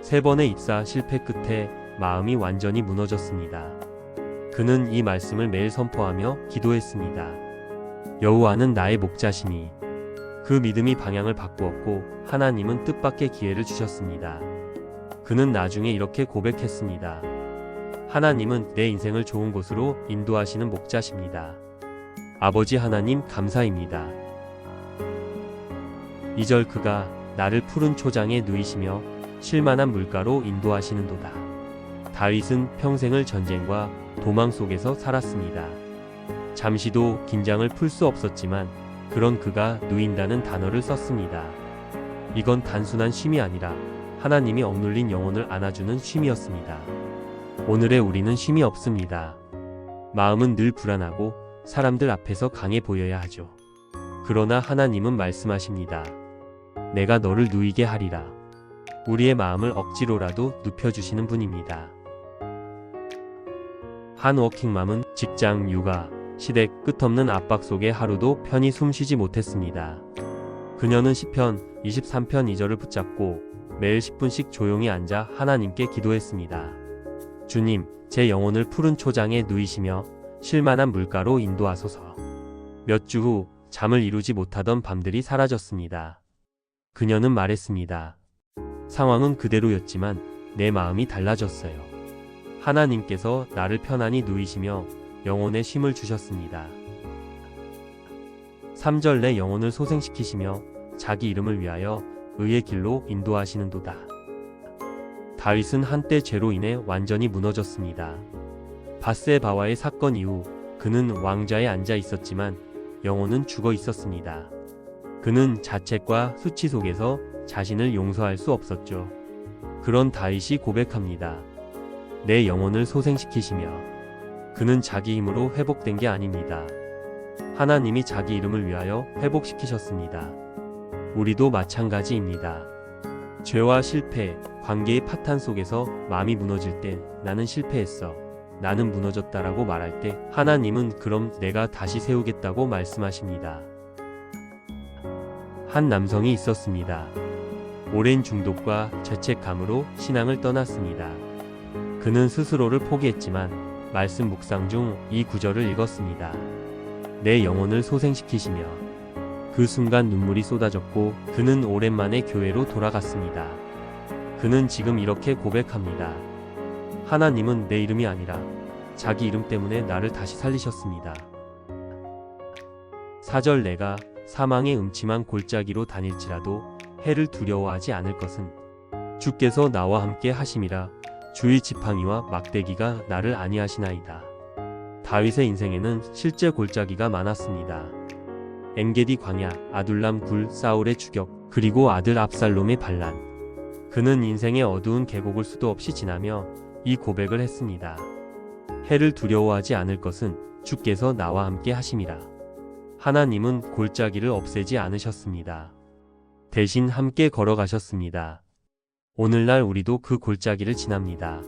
3번의 입사 실패 끝에 마음이 완전히 무너졌습니다. 그는 이 말씀을 매일 선포하며 기도했습니다. 여호와는 나의 목자시니. 그 믿음이 방향을 바꾸었고 하나님은 뜻밖의 기회를 주셨습니다. 그는 나중에 이렇게 고백했습니다. 하나님은 내 인생을 좋은 곳으로 인도하시는 목자십니다. 아버지 하나님 감사입니다. 2절 그가 나를 푸른 초장에 누이시며 쉴만한 물가로 인도하시는도다. 다윗은 평생을 전쟁과 도망 속에서 살았습니다. 잠시도 긴장을 풀 수 없었지만 그런 그가 누인다는 단어를 썼습니다. 이건 단순한 쉼이 아니라 하나님이 억눌린 영혼을 안아주는 쉼이었습니다. 오늘의 우리는 쉼이 없습니다. 마음은 늘 불안하고 사람들 앞에서 강해 보여야 하죠. 그러나 하나님은 말씀하십니다. 내가 너를 누이게 하리라. 우리의 마음을 억지로라도 눕혀주시는 분입니다. 한 워킹맘은 직장, 육아, 시댁, 끝없는 압박 속에 하루도 편히 숨쉬지 못했습니다. 그녀는 시편 23편 2절을 붙잡고 매일 10분씩 조용히 앉아 하나님께 기도했습니다. 주님, 제 영혼을 푸른 초장에 누이시며 쉴만한 물가로 인도하소서. 몇 주 후 잠을 이루지 못하던 밤들이 사라졌습니다. 그녀는 말했습니다. 상황은 그대로였지만 내 마음이 달라졌어요. 하나님께서 나를 편안히 누이시며 영혼에 쉼을 주셨습니다. 3절 내 영혼을 소생시키시며 자기 이름을 위하여 의의 길로 인도하시는도다. 다윗은 한때 죄로 인해 완전히 무너졌습니다. 밧세바와의 사건 이후 그는 왕좌에 앉아 있었지만 영혼은 죽어 있었습니다. 그는 자책과 수치 속에서 자신을 용서할 수 없었죠. 그런 다윗이 고백합니다. 내 영혼을 소생시키시며. 그는 자기 힘으로 회복된 게 아닙니다. 하나님이 자기 이름을 위하여 회복시키셨습니다. 우리도 마찬가지입니다. 죄와 실패, 관계의 파탄 속에서 마음이 무너질 때 나는 실패했어. 나는 무너졌다라고 말할 때 하나님은 그럼 내가 다시 세우겠다고 말씀하십니다. 한 남성이 있었습니다. 오랜 중독과 죄책감으로 신앙을 떠났습니다. 그는 스스로를 포기했지만 말씀 묵상 중 이 구절을 읽었습니다. 내 영혼을 소생시키시며. 그 순간 눈물이 쏟아졌고 그는 오랜만에 교회로 돌아갔습니다. 그는 지금 이렇게 고백합니다. 하나님은 내 이름이 아니라 자기 이름 때문에 나를 다시 살리셨습니다. 4절 내가 사망의 음침한 골짜기로 다닐지라도 해를 두려워하지 않을 것은 주께서 나와 함께 하심이라. 주의 지팡이와 막대기가 나를 안위하시나이다. 다윗의 인생에는 실제 골짜기가 많았습니다. 엔게디 광야, 아둘람 굴, 사울의 추격, 그리고 아들 압살롬의 반란. 그는 인생의 어두운 계곡을 수도 없이 지나며 이 고백을 했습니다. 해를 두려워하지 않을 것은 주께서 나와 함께 하심이라. 하나님은 골짜기를 없애지 않으셨습니다. 대신 함께 걸어가셨습니다. 오늘날 우리도 그 골짜기를 지납니다.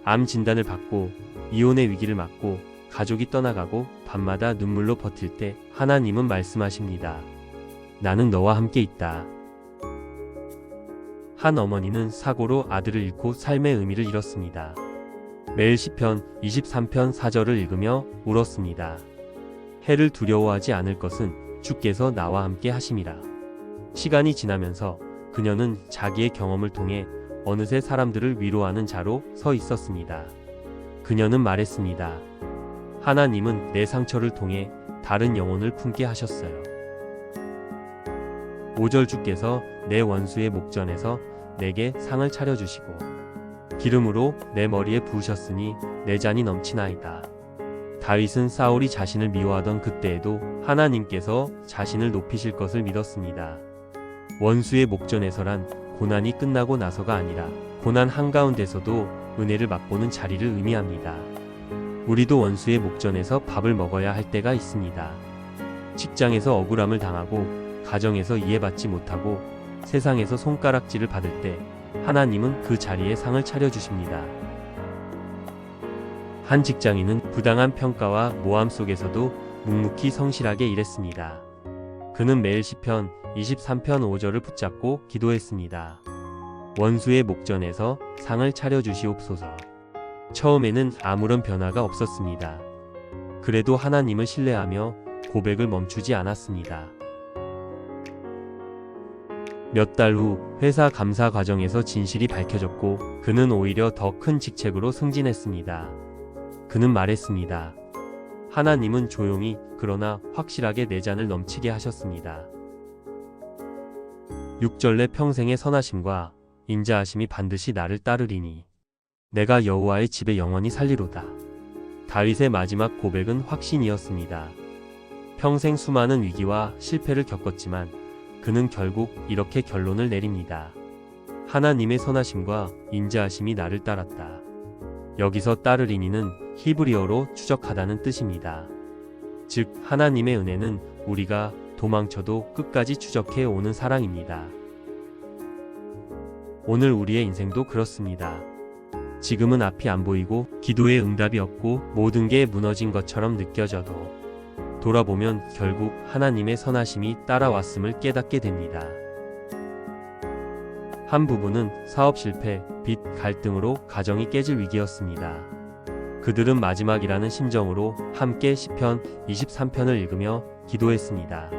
암 진단을 받고 이혼의 위기를 맞고 가족이 떠나가고 밤마다 눈물로 버틸 때 하나님은 말씀하십니다. 나는 너와 함께 있다. 한 어머니는 사고로 아들을 잃고 삶의 의미를 잃었습니다. 매일 시편 23편 4절을 읽으며 울었습니다. 해를 두려워하지 않을 것은 주께서 나와 함께 하심이라. 시간이 지나면서 그녀는 자기의 경험을 통해 어느새 사람들을 위로하는 자로 서 있었습니다. 그녀는 말했습니다. 하나님은 내 상처를 통해 다른 영혼을 품게 하셨어요. 5절 주께서 내 원수의 목전에서 내게 상을 차려주시고 기름으로 내 머리에 부으셨으니 내 잔이 넘치나이다. 다윗은 사울이 자신을 미워하던 그때에도 하나님께서 자신을 높이실 것을 믿었습니다. 원수의 목전에서란 고난이 끝나고 나서가 아니라 고난 한가운데서도 은혜를 맛보는 자리를 의미합니다. 우리도 원수의 목전에서 밥을 먹어야 할 때가 있습니다. 직장에서 억울함을 당하고 가정에서 이해받지 못하고 세상에서 손가락질을 받을 때 하나님은 그 자리에 상을 차려주십니다. 한 직장인은 부당한 평가와 모함 속에서도 묵묵히 성실하게 일했습니다. 그는 매일 시편 23편 5절을 붙잡고 기도했습니다. 원수의 목전에서 상을 차려주시옵소서. 처음에는 아무런 변화가 없었습니다. 그래도 하나님을 신뢰하며 고백을 멈추지 않았습니다. 몇 달 후 회사 감사 과정에서 진실이 밝혀졌고 그는 오히려 더 큰 직책으로 승진했습니다. 그는 말했습니다. 하나님은 조용히 그러나 확실하게 내 잔을 넘치게 하셨습니다. 6절 내 평생의 선하심과 인자하심이 반드시 나를 따르리니 내가 여호와의 집에 영원히 살리로다. 다윗의 마지막 고백은 확신이었습니다. 평생 수많은 위기와 실패를 겪었지만 그는 결국 이렇게 결론을 내립니다. 하나님의 선하심과 인자하심이 나를 따랐다. 여기서 따르리니는 히브리어로 추적하다는 뜻입니다. 즉 하나님의 은혜는 우리가 도망쳐도 끝까지 추적해 오는 사랑입니다. 오늘 우리의 인생도 그렇습니다. 지금은 앞이 안 보이고 기도에 응답이 없고 모든 게 무너진 것처럼 느껴져도 돌아보면 결국 하나님의 선하심이 따라왔음을 깨닫게 됩니다. 한 부부는 사업 실패, 빚, 갈등으로 가정이 깨질 위기였습니다. 그들은 마지막이라는 심정으로 함께 시편 23편을 읽으며 기도했습니다.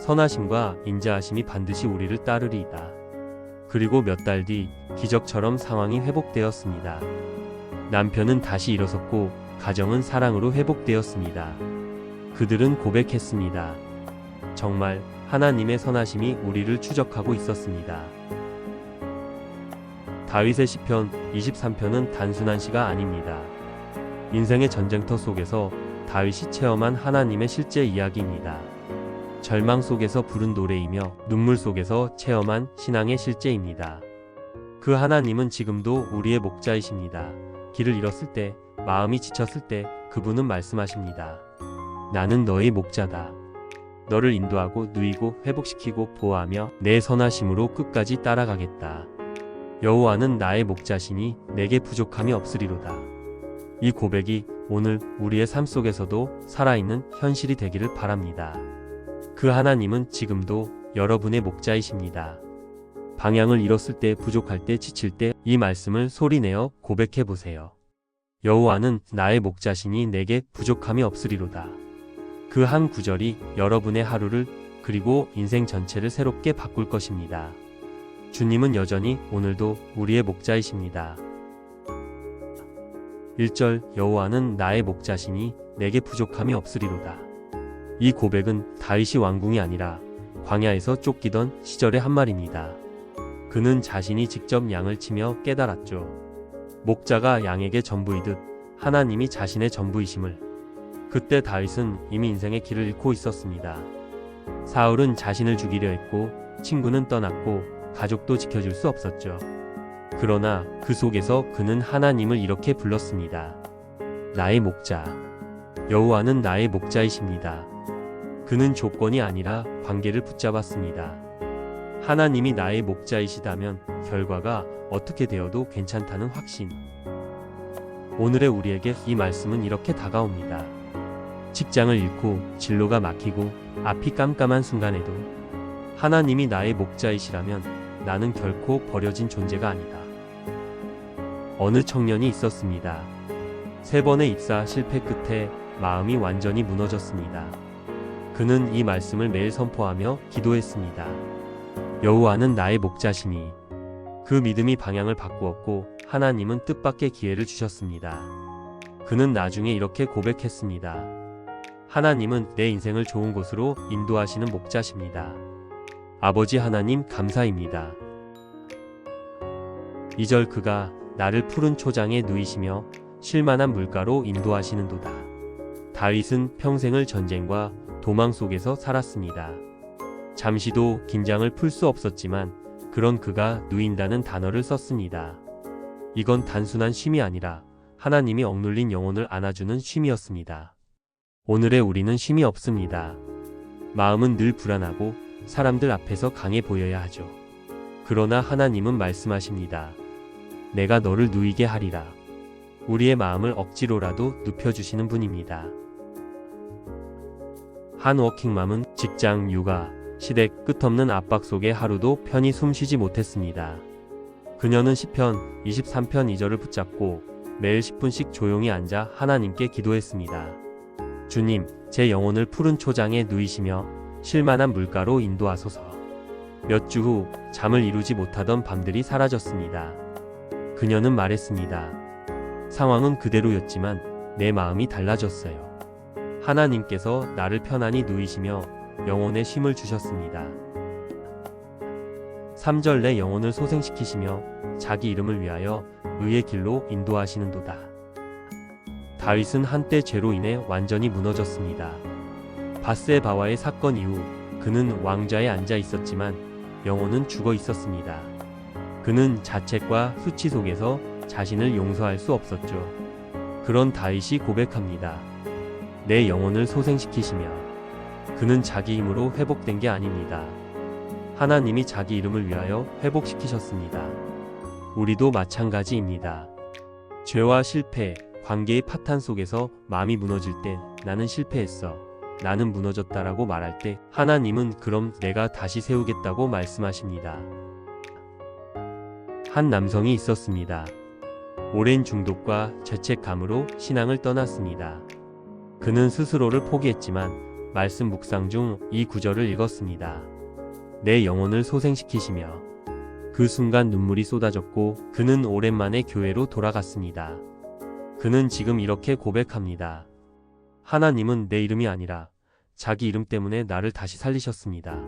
선하심과 인자하심이 반드시 우리를 따르리이다. 그리고 몇 달 뒤 기적처럼 상황이 회복되었습니다. 남편은 다시 일어섰고 가정은 사랑으로 회복되었습니다. 그들은 고백했습니다. 정말 하나님의 선하심이 우리를 추적하고 있었습니다. 다윗의 시편 23편은 단순한 시가 아닙니다. 인생의 전쟁터 속에서 다윗이 체험한 하나님의 실제 이야기입니다. 절망 속에서 부른 노래이며 눈물 속에서 체험한 신앙의 실제입니다. 그 하나님은 지금도 우리의 목자이십니다. 길을 잃었을 때, 마음이 지쳤을 때 그분은 말씀하십니다. 나는 너의 목자다. 너를 인도하고 누이고 회복시키고 보호하며 내 선하심으로 끝까지 따라가겠다. 여호와는 나의 목자시니 내게 부족함이 없으리로다. 이 고백이 오늘 우리의 삶 속에서도 살아있는 현실이 되기를 바랍니다. 그 하나님은 지금도 여러분의 목자이십니다. 방향을 잃었을 때, 부족할 때, 지칠 때 이 말씀을 소리내어 고백해 보세요. 여호와는 나의 목자시니 내게 부족함이 없으리로다. 그 한 구절이 여러분의 하루를 그리고 인생 전체를 새롭게 바꿀 것입니다. 주님은 여전히 오늘도 우리의 목자이십니다. 1절 여호와는 나의 목자시니 내게 부족함이 없으리로다. 이 고백은 다윗이 왕궁이 아니라 광야에서 쫓기던 시절의 한 말입니다. 그는 자신이 직접 양을 치며 깨달았죠. 목자가 양에게 전부이듯 하나님이 자신의 전부이심을. 그때 다윗은 이미 인생의 길을 잃고 있었습니다. 사울은 자신을 죽이려 했고 친구는 떠났고 가족도 지켜줄 수 없었죠. 그러나 그 속에서 그는 하나님을 이렇게 불렀습니다. 나의 목자. 여호와는 나의 목자이십니다. 그는 조건이 아니라 관계를 붙잡았습니다. 하나님이 나의 목자이시다면 결과가 어떻게 되어도 괜찮다는 확신. 오늘의 우리에게 이 말씀은 이렇게 다가옵니다. 직장을 잃고 진로가 막히고 앞이 깜깜한 순간에도 하나님이 나의 목자이시라면 나는 결코 버려진 존재가 아니다. 어느 청년이 있었습니다. 3번의 입사 실패 끝에 마음이 완전히 무너졌습니다. 그는 이 말씀을 매일 선포하며 기도했습니다. 여호와는 나의 목자시니. 그 믿음이 방향을 바꾸었고 하나님은 뜻밖의 기회를 주셨습니다. 그는 나중에 이렇게 고백했습니다. 하나님은 내 인생을 좋은 곳으로 인도하시는 목자십니다. 아버지 하나님 감사입니다. 2절 그가 나를 푸른 초장에 누이시며 쉴만한 물가로 인도하시는도다. 다윗은 평생을 전쟁과 도망 속에서 살았습니다. 잠시도 긴장을 풀 수 없었지만 그런 그가 누인다는 단어를 썼습니다. 이건 단순한 쉼이 아니라 하나님이 억눌린 영혼을 안아주는 쉼이었습니다. 오늘의 우리는 쉼이 없습니다. 마음은 늘 불안하고 사람들 앞에서 강해 보여야 하죠. 그러나 하나님은 말씀하십니다. 내가 너를 누이게 하리라. 우리의 마음을 억지로라도 눕혀주시는 분입니다. 한 워킹맘은 직장, 육아, 시댁, 끝없는 압박 속에 하루도 편히 숨쉬지 못했습니다. 그녀는 시편 23편 2절을 붙잡고 매일 10분씩 조용히 앉아 하나님께 기도했습니다. 주님, 제 영혼을 푸른 초장에 누이시며 쉴만한 물가로 인도하소서. 몇 주 후 잠을 이루지 못하던 밤들이 사라졌습니다. 그녀는 말했습니다. 상황은 그대로였지만 내 마음이 달라졌어요. 하나님께서 나를 편안히 누이시며 영혼에 쉼을 주셨습니다. 3절 내 영혼을 소생시키시며 자기 이름을 위하여 의의 길로 인도하시는도다. 다윗은 한때 죄로 인해 완전히 무너졌습니다. 밧세바와의 사건 이후 그는 왕좌에 앉아 있었지만 영혼은 죽어 있었습니다. 그는 자책과 수치 속에서 자신을 용서할 수 없었죠. 그런 다윗이 고백합니다. 내 영혼을 소생시키시며. 그는 자기 힘으로 회복된 게 아닙니다. 하나님이 자기 이름을 위하여 회복시키셨습니다. 우리도 마찬가지입니다. 죄와 실패, 관계의 파탄 속에서 마음이 무너질 때 나는 실패했어, 나는 무너졌다라고 말할 때 하나님은 그럼 내가 다시 세우겠다고 말씀하십니다. 한 남성이 있었습니다. 오랜 중독과 죄책감으로 신앙을 떠났습니다. 그는 스스로를 포기했지만 말씀 묵상 중 이 구절을 읽었습니다. 내 영혼을 소생시키시며. 그 순간 눈물이 쏟아졌고 그는 오랜만에 교회로 돌아갔습니다. 그는 지금 이렇게 고백합니다. 하나님은 내 이름이 아니라 자기 이름 때문에 나를 다시 살리셨습니다.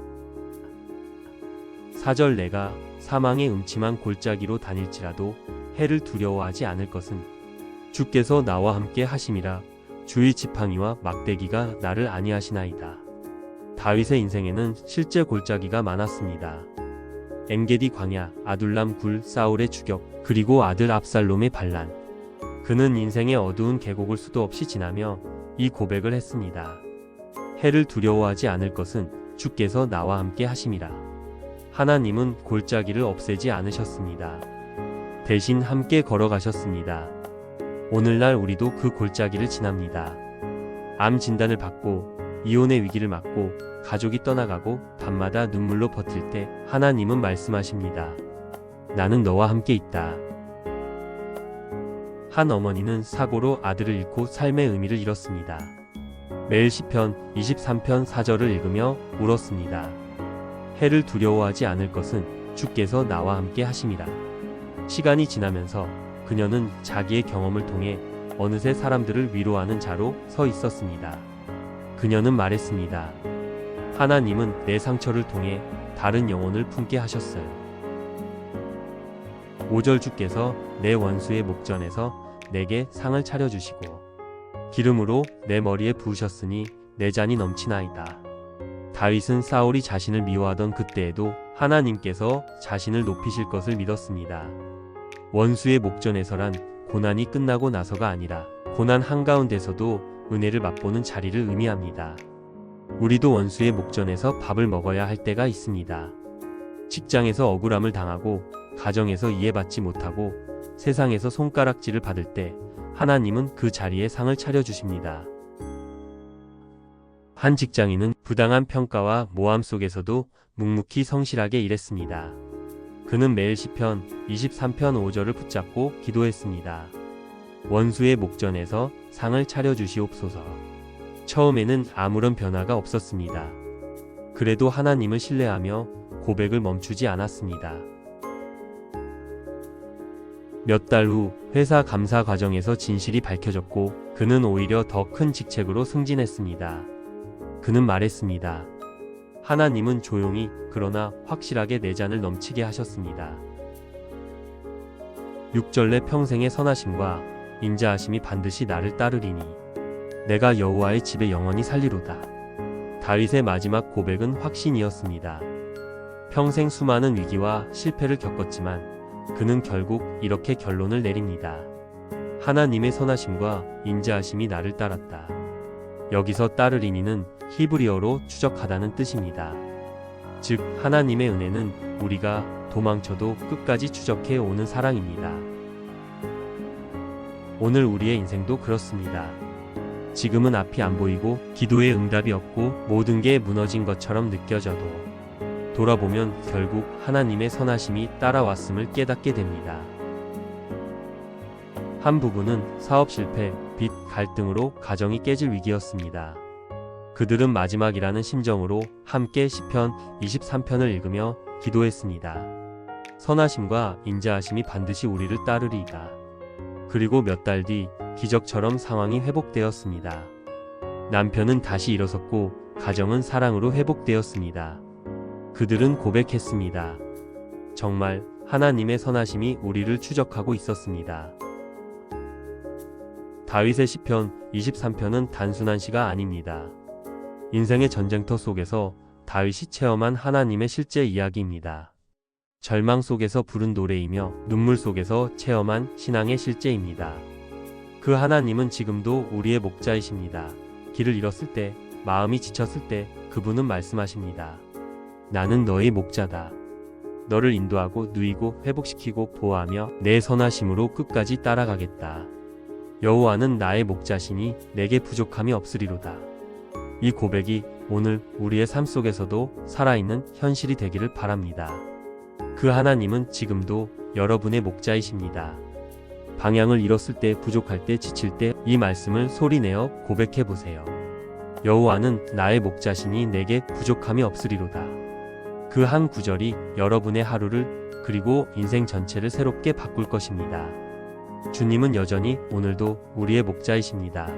4절 내가 사망의 음침한 골짜기로 다닐지라도 해를 두려워하지 않을 것은 주께서 나와 함께 하심이라. 주의 지팡이와 막대기가 나를 안위하시나이다. 다윗의 인생에는 실제 골짜기가 많았습니다. 엔게디 광야, 아둘람 굴, 사울의 추격, 그리고 아들 압살롬의 반란. 그는 인생의 어두운 계곡을 수도 없이 지나며 이 고백을 했습니다. 해를 두려워하지 않을 것은 주께서 나와 함께 하심이라. 하나님은 골짜기를 없애지 않으셨습니다. 대신 함께 걸어가셨습니다. 오늘날 우리도 그 골짜기를 지납니다. 암 진단을 받고 이혼의 위기를 맞고 가족이 떠나가고 밤마다 눈물로 버틸 때 하나님은 말씀하십니다. 나는 너와 함께 있다. 한 어머니는 사고로 아들을 잃고 삶의 의미를 잃었습니다. 매일 시편 23편 4절을 읽으며 울었습니다. 해를 두려워하지 않을 것은 주께서 나와 함께 하심이라. 시간이 지나면서 그녀는 자기의 경험을 통해 어느새 사람들을 위로하는 자로 서 있었습니다. 그녀는 말했습니다. 하나님은 내 상처를 통해 다른 영혼을 품게 하셨어요. 5절 주께서 내 원수의 목전에서 내게 상을 차려주시고 기름으로 내 머리에 부으셨으니 내 잔이 넘치나이다. 다윗은 사울이 자신을 미워하던 그때에도 하나님께서 자신을 높이실 것을 믿었습니다. 원수의 목전에서란 고난이 끝나고 나서가 아니라 고난 한가운데서도 은혜를 맛보는 자리를 의미합니다. 우리도 원수의 목전에서 밥을 먹어야 할 때가 있습니다. 직장에서 억울함을 당하고 가정에서 이해받지 못하고 세상에서 손가락질을 받을 때 하나님은 그 자리에 상을 차려주십니다. 한 직장인은 부당한 평가와 모함 속에서도 묵묵히 성실하게 일했습니다. 그는 매일 시편 23편 5절을 붙잡고 기도했습니다. 원수의 목전에서 상을 차려주시옵소서. 처음에는 아무런 변화가 없었습니다. 그래도 하나님을 신뢰하며 고백을 멈추지 않았습니다. 몇 달 후 회사 감사 과정에서 진실이 밝혀졌고 그는 오히려 더 큰 직책으로 승진했습니다. 그는 말했습니다. 하나님은 조용히 그러나 확실하게 내 잔을 넘치게 하셨습니다. 6절 내 평생의 선하심과 인자하심이 반드시 나를 따르리니 내가 여호와의 집에 영원히 살리로다. 다윗의 마지막 고백은 확신이었습니다. 평생 수많은 위기와 실패를 겪었지만 그는 결국 이렇게 결론을 내립니다. 하나님의 선하심과 인자하심이 나를 따랐다. 여기서 따르리니는 히브리어로 추적하다는 뜻입니다. 즉 하나님의 은혜는 우리가 도망쳐도 끝까지 추적해 오는 사랑입니다. 오늘 우리의 인생도 그렇습니다. 지금은 앞이 안 보이고 기도에 응답이 없고 모든 게 무너진 것처럼 느껴져도 돌아보면 결국 하나님의 선하심이 따라왔음을 깨닫게 됩니다. 한 부부는 사업 실패, 빚, 갈등으로 가정이 깨질 위기였습니다. 그들은 마지막이라는 심정으로 함께 시편 23편을 읽으며 기도했습니다. 선하심과 인자하심이 반드시 우리를 따르리이다. 그리고 몇 달 뒤 기적처럼 상황이 회복되었습니다. 남편은 다시 일어섰고 가정은 사랑으로 회복되었습니다. 그들은 고백했습니다. 정말 하나님의 선하심이 우리를 추적하고 있었습니다. 다윗의 시편 23편은 단순한 시가 아닙니다. 인생의 전쟁터 속에서 다윗이 체험한 하나님의 실제 이야기입니다. 절망 속에서 부른 노래이며 눈물 속에서 체험한 신앙의 실제입니다. 그 하나님은 지금도 우리의 목자이십니다. 길을 잃었을 때, 마음이 지쳤을 때 그분은 말씀하십니다. 나는 너의 목자다. 너를 인도하고 누이고 회복시키고 보호하며 내 선하심으로 끝까지 따라가겠다. 여호와는 나의 목자시니 내게 부족함이 없으리로다. 이 고백이 오늘 우리의 삶 속에서도 살아있는 현실이 되기를 바랍니다. 그 하나님은 지금도 여러분의 목자이십니다. 방향을 잃었을 때, 부족할 때, 지칠 때 이 말씀을 소리내어 고백해 보세요. 여호와는 나의 목자시니 내게 부족함이 없으리로다. 그 한 구절이 여러분의 하루를 그리고 인생 전체를 새롭게 바꿀 것입니다. 주님은 여전히 오늘도 우리의 목자이십니다.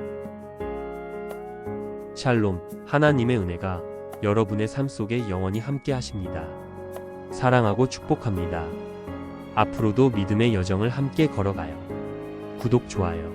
샬롬, 하나님의 은혜가 여러분의 삶 속에 영원히 함께 하십니다. 사랑하고 축복합니다. 앞으로도 믿음의 여정을 함께 걸어가요. 구독, 좋아요.